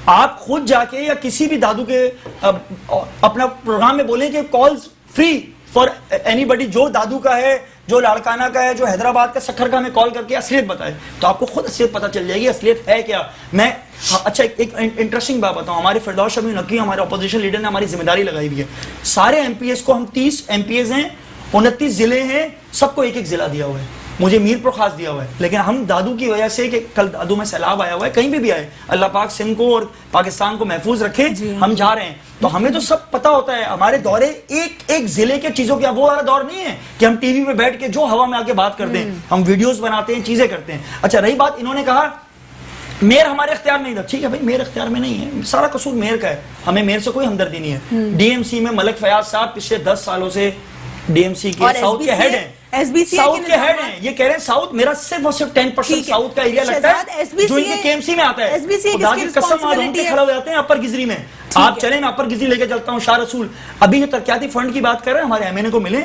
آپ خود جا کے یا کسی بھی دادو کے اپنا پروگرام میں بولیں کہ کالز فری فار اینی بڈی, جو دادو کا ہے, جو لاڑکانہ کا ہے, جو حیدرآباد کا, سکھر کا, ہمیں کال کر کے اصلیت بتائے تو آپ کو خود اصلیت پتہ چل جائے گی اصلیت ہے کیا. میں اچھا ایک انٹرسٹنگ بات بتاؤں, ہمارے فردوس شمیم نقوی ہمارے اپوزیشن لیڈر نے ہماری ذمہ داری لگائی ہوئی ہے. سارے ایم پی ایس کو, ہم 30 ایم پی ایس ہیں, 29 ضلع ہیں, سب کو ایک ایک ضلع دیا ہوا ہے. مجھے میر پر خاص دیا ہوا ہے, لیکن ہم دادو کی وجہ سے کہ کل دادو میں سیلاب آیا ہوا ہے, کہیں بھی آئے, اللہ پاک سندھ کو اور پاکستان کو محفوظ رکھے. ہم جا رہے ہیں تو ہمیں تو سب پتہ ہوتا ہے. ہمارے دورے ایک ایک ضلع کے چیزوں کا وہ والا دور نہیں ہے کہ ہم ٹی وی پہ بیٹھ کے جو ہوا میں آ کے بات کر دیں. ہم ویڈیوز بناتے ہیں, چیزیں کرتے ہیں. اچھا رہی بات, انہوں نے کہا میئر ہمارے اختیار میں نہیں تھا. ٹھیک ہے بھائی, میئر اختیار میں نہیں ہے, سارا قصور میئر کا ہے, ہمیں میئر سے کوئی ہمدردی نہیں ہے. ڈی ایم سی میں ملک فیاض صاحب پچھلے 10 سالوں سے ڈی ایم سی کے ساؤتھ کے ہیڈ ہیں, ساؤتھ کے ہیڈ ہیں. یہ کہہ رہے ہیں ساؤتھ, میرا صرف اور صرف 10% ساؤتھ کا ایریا لگتا ہے جو ان کے کے ایم سی میں آتا ہے. خدا کی قسم آج ہم پہ کھڑے ہو جاتے ہیں اپر گزری میں. آپ چلیں, میں اپر گزری لے کے چلتا ہوں, شاہ رسول. ابھی جو ترقیاتی فنڈ کی بات کر رہے ہیں, ہمارے ایم این اے کو ملے,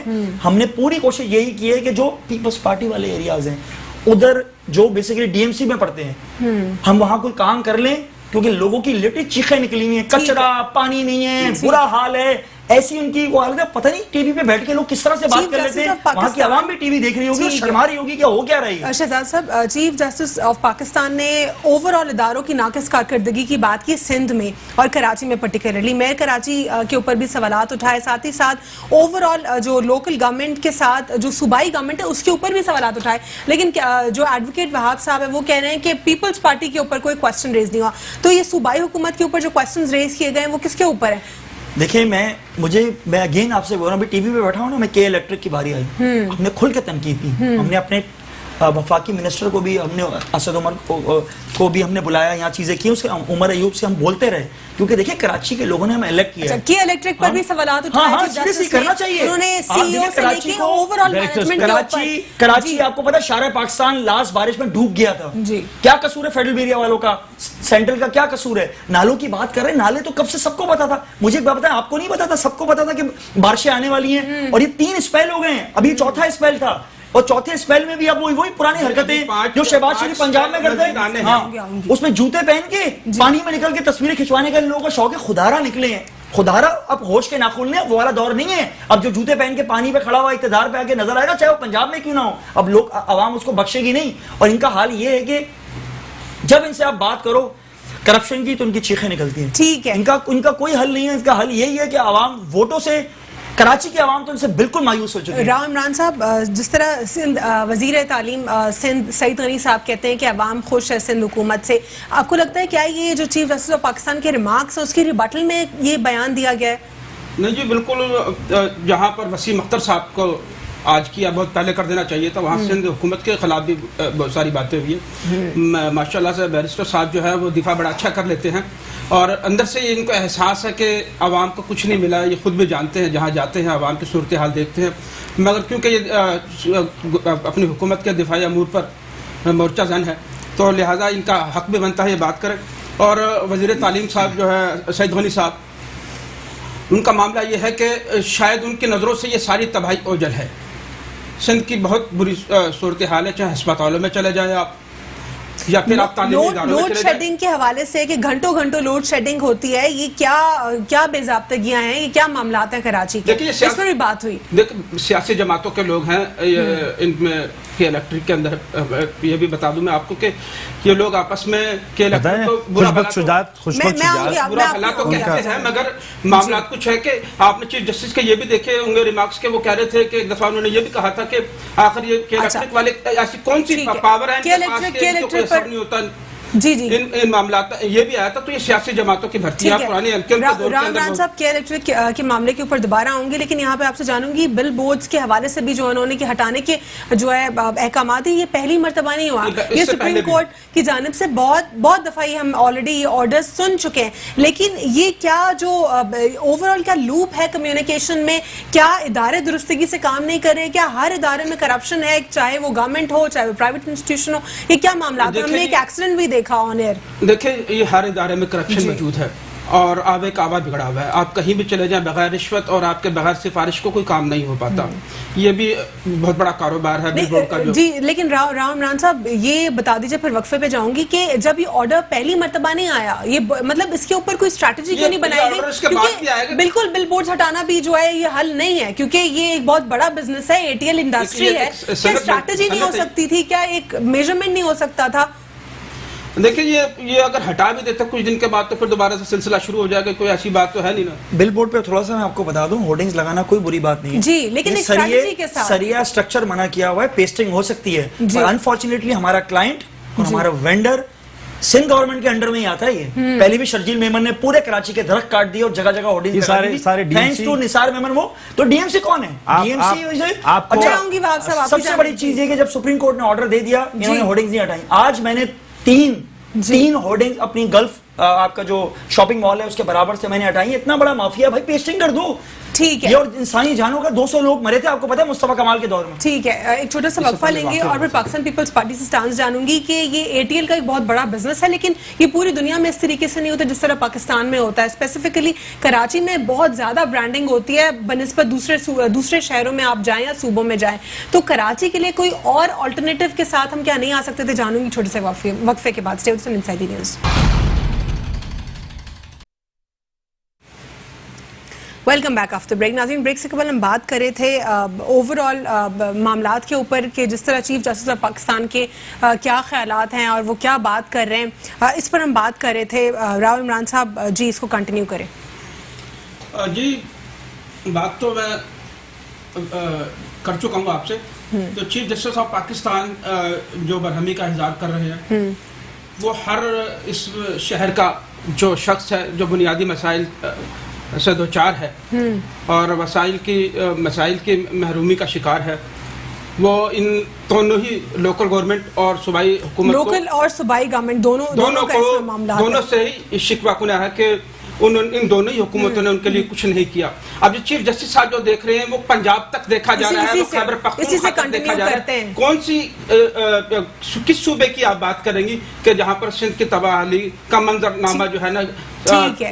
ہم نے پوری کوشش یہی کی ہے کہ جو پیپلز پارٹی والے ایریاز ہیں ادھر جو بیسیکلی ڈی ایم سی میں پڑتے ہیں, ہم وہاں کوئی کام کر لیں, کیونکہ لوگوں کی لٹی چیخیں نکلی ہوئی ہیں, کچرا, پانی نہیں ہے, برا حال ہے. ایسی ان کی وہ حالت ہے, پتہ نہیں ٹی وی پہ بیٹھ کے لوگ کس طرح سے بات کر لیتے ہیں. وہاں کی عوام بھی ٹی وی دیکھ رہی ہوگی, شرما رہی ہوگی کہ ہو کیا رہی ہے. شہزاد صاحب, چیف جسٹس آف پاکستان نے اوور آل اداروں کی ناقص کارکردگی کی بات کی سندھ میں اور کراچی میں پرٹیکولرلی. میئر کراچی کے اوپر بھی سوالات اٹھائے, ساتھ ہی ساتھ اوور آل جو لوکل گورنمنٹ کے ساتھ جو صوبائی گورنمنٹ ہے اس کے اوپر بھی سوالات اٹھائے. لیکن جو ایڈوکیٹ وہاب صاحب ہے وہ کہہ رہے ہیں کہ پیپلز پارٹی کے اوپر کوئی کوشچن ریز نہیں ہوا. تو یہ صوبائی حکومت کے اوپر جو کوشچنز ریز کیے گئے ہیں وہ کس کے اوپر ہیں؟ دیکھیں میں اگین آپ سے بول رہا ہوں, ٹی وی پہ بیٹھا ہوں نا, میں کے الیکٹرک کی باری آئی, ہم نے کھل کے تنقید کی. ہم نے اپنے وفاقی منسٹر کو بھی, ہم نے اسد عمر کو بھی ہم نے بلایا, یہاں چیزیں کی. اس کے عمر ایوب سے ہم بولتے رہے, کیونکہ دیکھیں کراچی کے لوگوں نے ہمیں الیکٹ کیا ہے. کے الیکٹرک پر بھی سوالات اٹھائے, ہاں سیریسلی کرنا چاہیے. انہوں نے سی او سے لے کے اوور آل مینجمنٹ کے اوپر. کراچی آپ کو پتا شارع پاکستان لاسٹ بارش میں ڈوب گیا تھا. کیا قصور ہے فیڈرل ایریا والوں کا, سینٹرل کا کیا قصور ہے؟ نالوں کی بات کر رہے ہیں, نالے تو کب سے سب کو پتا تھا. مجھے ایک بات بتائیں, آپ کو نہیں پتا تھا؟ سب کو پتا تھا کہ بارشیں آنے والی ہیں, اور یہ 3 اسپیل ہو گئے ہیں, ابھی 4تھا اسپیل تھا, اور 4تھے اسپیل میں بھی اب وہی پرانی حرکتیں جو شہباز شریف پنجاب میں کرتے ہیں, ہاں اس میں جوتے پہن کے پانی میں نکل کے تصویریں کھنچوانے کا ان لوگوں کا شوق ہے. خدارہ نکلے ہیں, خدارہ اب ہوش کے ناخن نے, وہ والا دور نہیں ہے. اب جو جوتے پہن کے پانی پہ کھڑا ہوا اقتدار پہ آ کے نظر آئے گا, چاہے وہ پنجاب میں کیوں نہ ہو, اب لوگ عوام اس کو بخشے گی نہیں. اور ان کا حال یہ ہے کہ جب ان سے آپ بات کرو, کرپشن کی تو ان کی چیخیں نکلتی ہیں. ٹھیک ہے. ان کا کوئی حل نہیں ہے. اس کا حل یہی ہے کہ عوام ووٹوں سے, کراچی کی عوام تو ان سے بالکل مایوس ہو چکی ہے. راؤ عمران صاحب, جس طرح سندھ وزیر تعلیم سندھ سعید غنی صاحب کہتے ہیں کہ عوام خوش ہے سندھ حکومت سے, آپ کو لگتا ہے کیا یہ جو چیف جسٹس آف پاکستان کے ریمارکس ہیں اس کی ریبٹل میں یہ بیان دیا گیا ہے؟ نہیں جی بالکل, جہاں پر وسیم اختر صاحب کو آج کیا بہت پہلے کر دینا چاہیے تھا, وہاں سندھ حکومت کے خلاف بھی بہت ساری باتیں ہوئی ہیں. ماشاء اللہ سے بیرسٹر صاحب جو ہے وہ دفاع بڑا اچھا کر لیتے ہیں, اور اندر سے ان کو احساس ہے کہ عوام کو کچھ نہیں ملا. یہ خود بھی جانتے ہیں, جہاں جاتے ہیں عوام کی صورتحال دیکھتے ہیں, مگر کیونکہ یہ اپنی حکومت کے دفاعی امور پر مورچہ زن ہے تو لہٰذا ان کا حق بھی بنتا ہے یہ بات کریں. اور وزیر تعلیم صاحب جو ہے سعید غنی صاحب, ان کا معاملہ یہ ہے کہ شاید ان کی نظروں سے یہ ساری تباہی اوجل ہے. سندھ کی بہت بری صورتحال ہے, چاہے ہسپتالوں میں چلے جائیں آپ یا پھر آپ تعلیمی اداروں میں لوڈ چلے جائیں. شیڈنگ کے حوالے سے کہ گھنٹوں گھنٹوں لوڈ شیڈنگ ہوتی ہے, یہ کیا بے ضابطگیاں ہیں, یہ کیا معاملات ہیں کراچی کے, اس پر بھی بات ہوئی. دیکھ سیاسی جماعتوں کے لوگ ہیں ان میں کہ الیکٹرک کے اندر, یہ بھی بتا دوں میں آپ کو کہ یہ لوگ آپس میں کہ الیکٹرک کو برا بھلا تو کہتے ہیں, مگر معاملات کچھ ہے کہ آپ نے چیف جسٹس کے یہ بھی دیکھے ہوں گے ریمارکس کے, وہ کہہ رہے تھے کہ ایک دفعہ انہوں نے یہ بھی کہا تھا کہ آخر یہ کہ الیکٹرک والے ایسی کون سی پاور ہے ان کے پاس کہ ان کو کوئی اثر نہیں ہوتا. جی جی ان معاملات یہ بھی آیا تھا. تو یہ سیاسی جماعتوں کی بھرتی ہے پرانی الکم کے دور کے اندر. رام صاحب کے الیکٹرک کے معاملے کے اوپر دوبارہ آؤں گی, لیکن یہاں پہ آپ سے جانوں گی بل بورڈز کے حوالے سے بھی جو انہوں نے کہ ہٹانے کے جو ہے احکامات ہیں, یہ پہلی مرتبہ نہیں ہوا, یہ سپریم کورٹ کی جانب سے بہت دفعہ یہ ہم آلریڈی یہ آرڈر سن چکے ہیں. لیکن یہ کیا جو اوور آل کیا لوپ ہے کمیونیکیشن میں, کیا ادارے درستگی سے کام نہیں کر رہے, کیا ہر ادارے میں کرپشن ہے, چاہے وہ گورنمنٹ ہو چاہے وہ پرائیویٹ انسٹیٹیوشن ہو, یہ کیا معاملات ہیں؟ ہم نے ایک ایکسیڈنٹ بھی دیکھا آن ایئر. دیکھیں یہ ہر ادارے میں کرپشن موجود ہے اور آوے کا آوا بگڑا ہوا ہے. آپ کہیں بھی چلے جائیں بغیر رشوت اور آپ کے بغیر سفارش کو کوئی کام نہیں ہو پاتا. یہ بھی بہت بڑا کاروبار ہے بل بورڈ کا جو. جی لیکن راؤ عمران صاحب یہ بتا دیجئے, پھر وقفے پہ جاؤں گی, کہ جب یہ آرڈر پہلی مرتبہ نہیں آیا, یہ مطلب اس کے اوپر کوئی اسٹریٹجی کیوں نہیں بنائی گئی؟ کیونکہ بالکل بل بورڈ ہٹانا بھی جو ہے یہ حل نہیں ہے, کیونکہ یہ ایک بہت بڑا بزنس ہے, اے ٹی ایل انڈسٹری ہے. کیا اسٹریٹجی نہیں ہو سکتی تھی, کیا ایک میجرمنٹ نہیں ہو سکتا تھا؟ دیکھیں یہ اگر ہٹا بھی دیتا کچھ دن کے بعد تو پھر دوبارہ سے سلسلہ شروع ہو جائے گا, کوئی ایسی بات تو ہے نہیں نا. بل بورڈ پہ تھوڑا سا میں آپ کو بتا دوں, ہورڈنگز لگانا کوئی بری بات نہیں ہے جی, لیکن ایک اسٹریٹجی کے ساتھ سریا سٹرکچر منع کیا ہوا ہے, پیسٹنگ ہو سکتی ہے, پر انفارچونیٹلی ہمارا کلائنٹ اور ہمارا وینڈر سندھ گورنمنٹ کے انڈر میں ہی آتا ہے. یہ پہلے بھی شرجیل میمن نے پورے کراچی کے درخت کاٹ دیے اور جگہ جگہ ہورڈنگز لگا دی, تھینکس ٹو نثار میمن. وہ تو ڈی ایم سی کون ہے؟ ڈی ایم سی سب سے بڑی چیز یہ کہ جب سپریم کورٹ نے آرڈر دے دیا انہوں نے ہورڈنگز نہیں ہٹائیں. آج میں نے تین ہورڈنگز اپنی گلف آپ کا جو شاپنگ مال ہے اس کے برابر سے میں نے ہٹائی. اتنا بڑا مافیا, بھائی پیسٹنگ کر دو. ٹھیک ہے, یہ اور انسانی جانوں کا 200 لوگ مرے تھے, آپ کو پتا ہے مصطفیٰ کمال کے دور میں. ٹھیک ہے, ایک چھوٹا سا وقفہ لیں گے اور پھر پاکستان پیپلز پارٹی سے سٹانس جانوں گی کہ یہ اے ٹی ایل کا ایک بہت بڑا بزنس ہے, لیکن یہ پوری دنیا میں اس طریقے سے نہیں ہوتا جس طرح پاکستان میں ہوتا ہے. اسپیسیفکلی کراچی میں بہت زیادہ برانڈنگ ہوتی ہے بنسبت دوسرے شہروں میں آپ جائیں یا صوبوں میں جائیں. تو کراچی کے لیے کوئی اور آلٹرنیٹیو کے ساتھ ہم کیا نہیں آ سکتے تھے؟ جانوں گی چھوٹے سے وقفے کے بعد. Stay with inside news. Welcome back after break. ناظرین, بریک سے قبل ہم بات کر رہے تھے اوور آل معاملات کے اوپر کہ جس طرح چیف جسٹس آف پاکستان کے کیا خیالات ہیں اور وہ کیا بات کر رہے ہیں, اس پر ہم بات کر رہے تھے. راؤ عمران صاحب جی اس کو کنٹینیو کریں. جی بات تو میں کر چکا ہوں آپ سے. تو چیف جسٹس آف پاکستان جو برہمی کا اظہار کر رہے ہیں وہ ہر اس شہر کا جو شخص ہے جو بنیادی مسائل سے دو چار ہے اور مسائل کی محرومی کا شکار ہے, وہ ان دونوں ہی لوکل گورنمنٹ اور صوبائی حکومت لوکل اور صوبائی گورنمنٹ دونوں سے ہی شکوہ کن ہے کہ ان دونوں ہی حکومتوں نے ان کے لیے کچھ نہیں کیا. اب جو چیف جسٹس صاحب جو دیکھ رہے ہیں وہ پنجاب تک دیکھا جا رہا ہے, وہ خیبر پختونخوا تک دیکھا جا رہا ہے. کون سی کس صوبے کی آپ بات کریں گی کہ جہاں پر سندھ کی تباہی کا منظر نامہ جو ہے نا ٹھیک ہے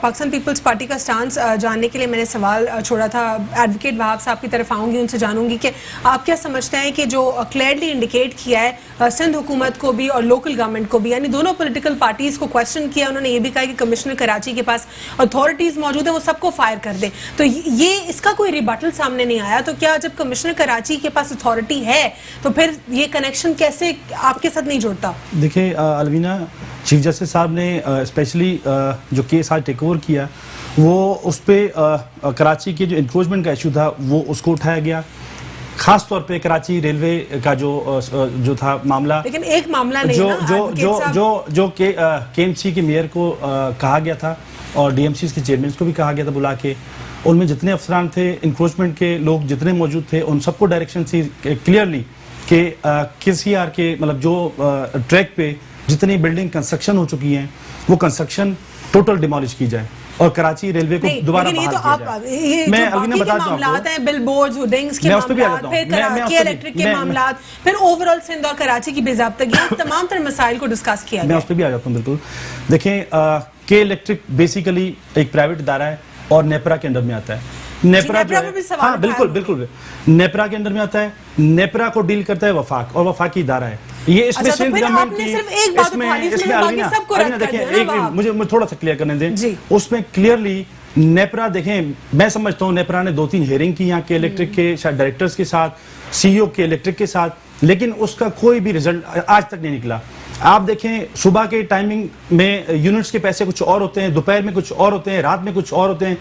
پاکستان پیپلز پارٹی کا سٹانس جاننے کے لیے میں نے سوال چھوڑا تھا. ایڈوکیٹ وہاب صاحب کی طرف آؤں گی, ان سے جانوں گی کہ آپ کیا سمجھتے ہیں کہ جو کلیئرلی انڈیکیٹ کیا ہے سندھ حکومت کو بھی اور لوکل گورنمنٹ کو بھی, یعنی دونوں پولیٹیکل پارٹیز کو کویسچن کیا, انہوں نے یہ بھی کہا کہ کمشنر کراچی کے پاس اتھارٹیز موجود ہیں, وہ سب کو فائر کر دیں, تو یہ اس کا کوئی ریبٹل سامنے نہیں آیا. تو کیا جب کمشنر کراچی کے پاس اتھارٹی ہے تو پھر یہ کنیکشن کیسے آپ کے ساتھ نہیں جڑتا؟ دیکھیں الوینا, چیف جسٹس صاحب نے اسپیشلی جو کیس آج ٹیک اوور کیا وہ اس پہ کراچی کے جو انکروچمنٹ کا ایشو تھا وہ اس کو اٹھایا گیا, خاص طور پہ کراچی ریلوے کا جو تھا معاملہ. لیکن ایک معاملہ نہیں نا, جو کے ایم سی کے میئر کو کہا گیا تھا اور ڈی ایم سیز کے چیئرمین کو بھی کہا گیا تھا بلا کے, ان میں جتنے افسران تھے, انکروچمنٹ کے لوگ جتنے موجود تھے, ان سب کو ڈائریکشن تھی کلیئرلی کہ کسی آر کے مطلب جو ٹریک پہ جتنی بلڈنگ کنسٹرکشن ہو چکی ہیں وہ کنسٹرکشن ٹوٹل ڈیمالش کی جائے اور کراچی ریلوے کو دوبارہ بحال کیا جائے. میں ابھی نہ بتا دوں معاملات ہیں, بل بورڈز, ہورڈنگز کے معاملات, پھر کے الیکٹرک کے معاملات, پھر اوور آل سندھ اور کراچی کی بے ضابطگی, تمام تر مسائل کو ڈسکس کیا گیا. میں اس پہ بھی آ جاتا ہوں. بالکل دیکھیں, کے الیکٹرک بیسیکلی ایک پرائیویٹ ادارہ ہے اور نیپرا کے انڈر میں آتا ہے. نیپرا جو ہے, ہاں بالکل نیپرا کے انڈر میں آتا ہے. نیپرا کو ڈیل کرتا ہے وفاق, اور وفاقی ادارہ ہے یہ. اس میں سندھ گورنمنٹ کی مجھے تھوڑا سا کلیئر کرنے دیں. اس میں کلیئرلی نیپرا, دیکھیں میں سمجھتا ہوں نیپرا نے 2-3 ہیئرنگ کی یہاں کے الیکٹرک کے شاید ڈائریکٹرز کے ساتھ, سی ای او کے الیکٹرک کے ساتھ, لیکن اس کا کوئی بھی رزلٹ آج تک نہیں نکلا. آپ دیکھیں صبح کے ٹائمنگ میں یونٹس کے پیسے کچھ اور ہوتے ہیں, دوپہر میں کچھ اور ہوتے ہیں, رات میں کچھ اور ہوتے ہیں.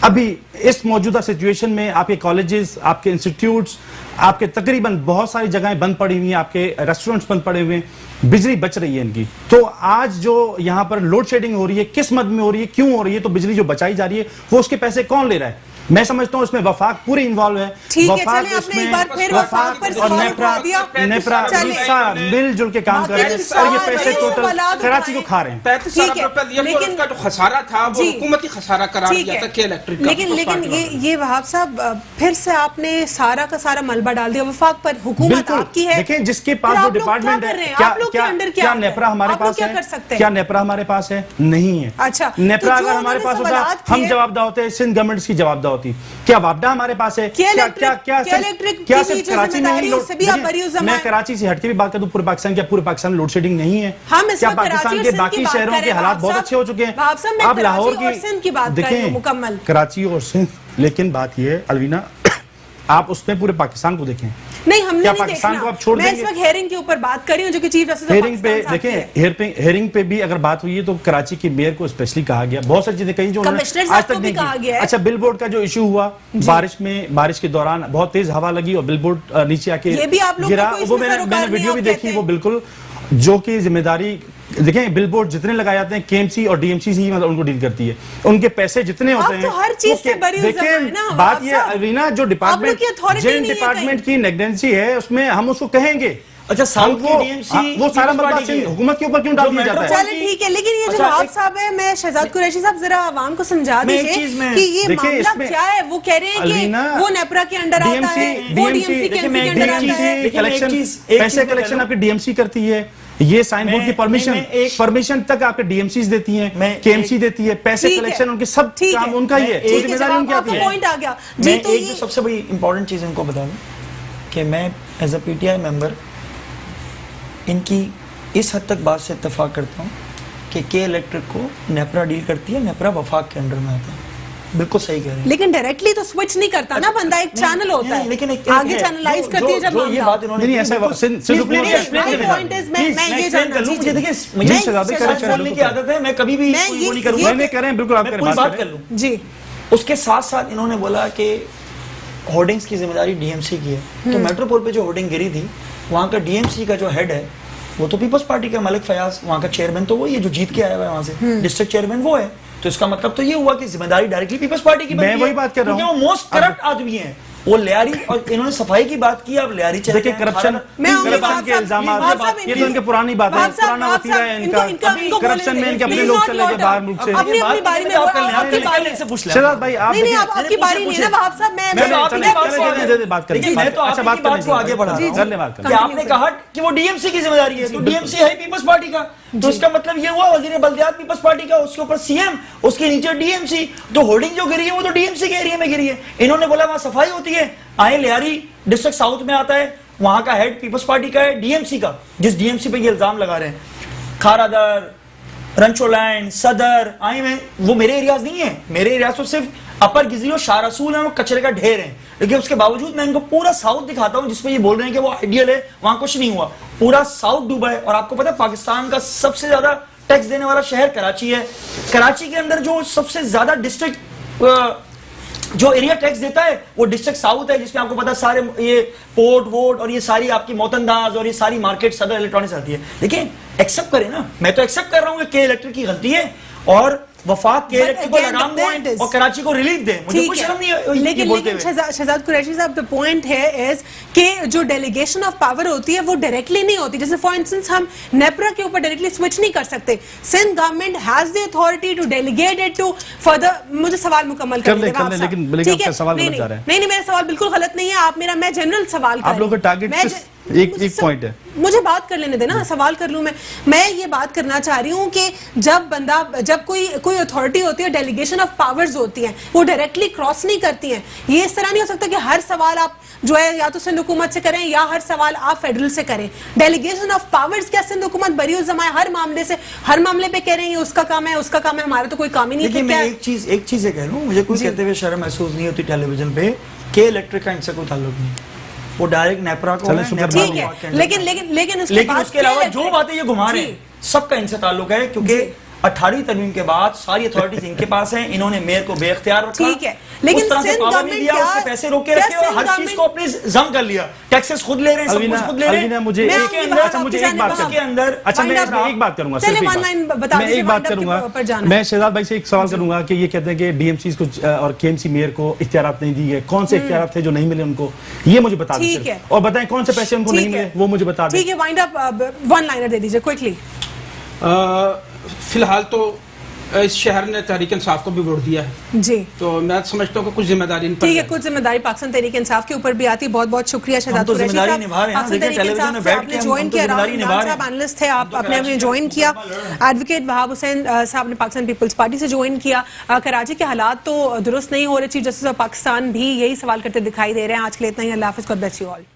ابھی اس موجودہ سچویشن میں آپ کے کالجز, آپ کے انسٹیٹیوٹس, آپ کے تقریباً بہت ساری جگہیں بند پڑی ہوئی ہیں, آپ کے ریسٹورنٹس بند پڑے ہوئے ہیں, بجلی بچ رہی ہے ان کی. تو آج جو یہاں پر لوڈ شیڈنگ ہو رہی ہے, کس مد میں ہو رہی ہے, کیوں ہو رہی ہے, تو بجلی جو بچائی جا رہی ہے وہ اس کے پیسے کون لے رہا ہے؟ میں سمجھتا ہوں اس میں وفاق پوری انوالو ہے. وفاق اس میں اور نیپرا مل جل کے کام کر رہے ہیں اور یہ پیسے ٹوٹل کراچی کو کھا رہے ہیں. 35 ارب روپے دیا اور اس کا جو خسارہ تھا وہ حکومتی خسارہ قرار دیا تھا کے الیکٹرک کا. لیکن یہ وہاب صاحب پھر سے آپ نے سارا کا سارا ملبہ ڈال دیا وفاق پر. حکومت آپ کی ہے, دیکھیں جس کے پاس جو ڈپارٹمنٹ ہے, کیا نیپرا ہمارے پاس ہے؟ کیا نیپرا ہمارے پاس ہے؟ نہیں ہے. اچھا, نیپرا اگر ہمارے پاس ہوتا ہم جواب دہ ہوتے, سندھ گورنمنٹ کی جواب دہ ہوتی. کیا وابڈا ہمارے پاس ہے؟ کیا صرف کراچی میں ہی لوڈ, میں کراچی سے ہٹ کے بھی بات کروں, پورے پاکستان, کیا پورے پاکستان میں لوڈ شیڈنگ نہیں ہے؟ کیا پاکستان کے باقی شہروں کے حالات بہت اچھے ہو چکے ہیں؟ آپ لاہور کی دیکھیں, کراچی اور سندھ, لیکن بات یہ ہے الوینا, آپ اس میں پورے پاکستان کو دیکھیں. نہیں, ہم نے نہیں پاکستان کو آپ چھوڑ دیں گے. میں اس وقت ہیئرنگ کے اوپر بات کر رہی ہوں جو کہ چیف جسٹس ہیئرنگ پہ دیکھیں, ہیئرنگ پہ بھی اگر بات ہوئی ہے تو کراچی کے میئر کو اسپیشلی کہا گیا, بہت ساری چیزیں کہیں جو آج تک نہیں کی. اچھا, بل بورڈ کا جو ایشو ہوا بارش کے دوران بہت تیز ہوا لگی اور بل بورڈ نیچے آ کے گرا, وہ میں نے ویڈیو بھی دیکھی, وہ بالکل جو کہ ذمہ داری, دیکھیں بل بورڈ جتنے لگائے جاتے ہیں کے ایم سی اور ڈی ایم سی ہی مطلب ان کو ڈیل کرتی ہے, ان کے پیسے جتنے ہوتے ہیں. دیکھیں بات یہ ارینا, جو ڈپارٹمنٹ کی نیگلیجنسی ہے اس میں ہم اس کو کہیں گے. اچھا, ساؤتھ کی ڈی ایم سی وہ سارا مطلب حکومت کے اوپر کیوں ڈال دیا جاتا ہے؟ چلے ٹھیک ہے, لیکن یہ جو وہاب صاحب ہے, میں شہزاد قریشی صاحب ذرا عوام کو سمجھا دیجئے کہ یہ معاملہ کیا ہے. وہ کہہ رہے ہیں کہ وہ نیپرا کے انڈر آتا ہے, وہ ڈی ایم سی کے انڈر آتا ہے. پیسے کلیکشن آپ کی ڈی ایم سی کرتی ہے, یہ سائن بورڈ کی پرمیشن تک آپ کے ڈی ایم سیز دیتی ہیں, کے ایم سی دیتی ہے, پیسے کلیکشن ان کے سب کام ان کا ہی ہے, ذمہ داری ان کی آتی ہے. میں ایک سب سے بڑی امپورٹنٹ چیز ان کو بتا دوں کہ میں as a P T I ممبر ان کی اس حد تک بات سے اتفاق کرتا ہوں کہ کے الیکٹرک کو نیپرا ڈیل کرتی ہے, نیپرا وفاق کے انڈر میں آتا ہے. بالکل صحیح کہہ رہے ہیں, لیکن ڈائریکٹلی تو سوئچ نہیں کرتا نا بندہ, ایک چینل ہوتا ہے, لیکن آگے چینلائز کرتی ہے. جب یہ بات انہوں نے نہیں ایسا بولنے کی عادت ہے, میں کبھی بھی وہ نہیں کروں گا, میں کہہ رہے ہیں بالکل آپ کوئی بات کر لوں. جی, اس کے ساتھ ساتھ انہوں نے بولا کہ ہورڈنگز کی ذمہ داری ڈی ایم سی کی ہے. تو میٹروپول پہ جو ہورڈنگ گری تھی, وہاں کا ڈی ایم سی کا جو ہیڈ ہے وہ تو پیپلز پارٹی کا ملک فیاض, وہاں کا چیئرمین تو وہی ہے جو جیت کے آیا ہوا ہے وہاں سے, ڈسٹرکٹ چیئرمین وہ ہے. تو اس کا مطلب تو یہ ہوا کہ ذمہ داری ڈائریکٹلی پیپلز پارٹی کی بنتی ہے. میں وہی بات کر رہا ہوں, کیونکہ وہ موسٹ کرپٹ آدمی ہیں, وہ لیاری, اور انہوں نے صفائی کی بات کی. اب لیاری چلے دیکھیں کرپشن کے الزامات, یہ تو ان کے پرانی بات ہے, پرانا وتیرہ ہے ان کا. کرپشن میں ان کے اپنے لوگ چلے گئے باہر ملک سے. اپنی باری میں شہزاد بھائی آپ نہیں, آپ کی باری نہیں نا وہاب صاحب, میں بات کریں. میں تو آپ کی بات کو آگے بڑھا رہا ہوں کہ آپ نے کہا کہ وہ ڈی ایم سی کی ذمہ داری ہے, تو ڈی ایم سی ہے پیپلز پارٹی کا. تو اس کا مطلب یہ ہوا وزیر بلدیات پیپلز پارٹی کا, اس کے اوپر سی ایم, اس کے نیچے ڈی ایم سی, تو ہولڈنگ جو گری ہے وہ تو ڈی ایم سی کے ایریا میں گری ہے. انہوں نے بولا وہاں صفائی ہوتی ہے, آئے لیاری ڈسٹرکٹ ساؤتھ میں آتا ہے, وہاں کا ہیڈ پیپلز پارٹی کا ہے, ڈی ایم سی کا, جس ڈی ایم سی پہ یہ الزام لگا رہے ہیں. کھارادر, رنچو لینڈ, صدر, آئے میں وہ میرے ایریاز نہیں ہیں, میرے ایریاز تو صرف اپر گزری اور شاہ رسول ہیں اور کچرے کا ڈھیر ہیں. لیکن اس کے باوجود میں ان کو پورا ساؤتھ دکھاتا ہوں جس پہ یہ بول رہے ہیں کہ وہ آئیڈیل ہے, وہاں کچھ نہیں ہوا, پورا ساؤتھ ڈوبا ہے. اور آپ کو پتا ہے پاکستان کا سب سے زیادہ ٹیکس دینے والا شہر کراچی ہے. کراچی کے اندر جو سب سے زیادہ ڈسٹرکٹ جو ایریا ٹیکس دیتا ہے وہ ڈسٹرکٹ ساؤتھ ہے, جس میں آپ کو پتا سارے یہ پورٹ ووٹ اور یہ ساری آپ کی موتنداز اور یہ ساری مارکیٹ صدر الیکٹرانکس آتی ہے. دیکھیں ایکسپٹ کریں نا, میں تو ایکسپٹ کر رہا ہوں کہ کے الیکٹرک کی غلطی ہے اور وفاق کے الیکٹرک کو لگام دیں اور کراچی کو ریلیف دیں. مجھے کچھ شرم نہیں ہے لیکن شہزاد قریشی صاحب the point here is کہ جو ڈیلیگیشن آف پاور ہوتی ہے وہ ڈائریکٹلی نہیں ہوتی. جیسے فار انسٹنس ہم نیپرا کے اوپر ڈائریکٹلی سوئچ نہیں کر سکتے. Sindh government has the authority to delegate it to further. مجھے سوال مکمل کر دیں آپ صاحب. نہیں میرا سوال بالکل غلط نہیں ہے, آپ میرا میں جنرل سوال کر رہی ہوں, ایک پوائنٹ ہے, مجھے بات کر لینے دینا, سوال کر لوں میں یہ بات کرنا چاہ رہی ہوں کہ جب کوئی اتھارٹی ہوتی ہے, ڈیلیگیشن آف پاورز ہوتی ہیں, وہ ڈائریکٹلی کراس نہیں کرتی ہیں. یہ اس طرح نہیں ہو سکتا کہ ہر سوال آپ جو ہے یا تو سندھ حکومت سے کریں یا ہر سوال آپ فیڈرل سے کریں. ڈیلیگیشن آف پاورز کیا سندھ حکومت بری الزمائے ہر معاملے پہ کہہ رہے ہیں اس کا کام ہے اس کا کام ہے, ہمارا تو کوئی کام ہی نہیں. لیکن میں ایک چیز یہ کہہ رہا ہوں, مجھے کوئی کہتے ہوئے شرم محسوس نہیں ہوتی ٹیلی ویژن پہ کہ الیکٹرک کا ان سے کوئی تعلق نہیں, وہ ڈائریکٹ نیپرا کو ہے. ٹھیک ہے, لیکن اس کے علاوہ جو باتیں یہ گھما رہے ہیں سب کا ان سے تعلق ہے, کیونکہ 18 ترمیم کے بعد ساری اتھارٹیز ان کے پاس ہیں. انہوں نے میئر کو بے اختیار رکھا, ٹھیک ہے, لیکن اس طرح سے پاور نہیں دیا, اس کے پیسے روکے رکھے اور ہر چیز کو اپنے ضم کر لیا. ٹیکسز خود لے رہے ہیں, سب کچھ خود لے رہے ہیں. مجھے ایک بات کروں گا, میں شہزاد بھائی سے ایک سوال کروں گا کہ یہ کہتے ہیں کہ ڈی ایم سیز کو اور کے ایم سی میئر کو اختیارات نہیں دی گئے, کون سے اختیارات تھے جو نہیں ملے ان کو, یہ مجھے بتا دیں, اور بتائیں کون سے پیسے ان کو نہیں ملے وہ مجھے بتا دیں. ٹھیک ہے, وائنڈ اپ ون لائنر دے دیجیے کوئکلی. فی الحال تو اس شہر نے تحریک انصاف کو بھی ووٹ دیا ہے جی, تو میں سمجھتا ہوں کہ کچھ ذمہ داری ان پر ٹھیک ہے, کچھ ذمہ داری پاکستان تحریک انصاف کے اوپر بھی آتی ہے. بہت بہت شکریہ شہزاد قریشی صاحب, پاکستان تحریک انصاف سے آپ نے جوائن کیا. رامن صاحب اینالسٹ تھے, آپ نے جوائن کیا. ایڈوکیٹ وہاب حسین صاحب نے پاکستان پیپلز پارٹی سے جوائن کیا. کراچی کے حالات تو درست نہیں ہو رہے, چیف جسٹس آف پاکستان بھی یہی سوال کرتے دکھائی دے رہے ہیں. آج کے لیے اتنا ہی, اللہ حافظ, گاڈ بلیس یو آل.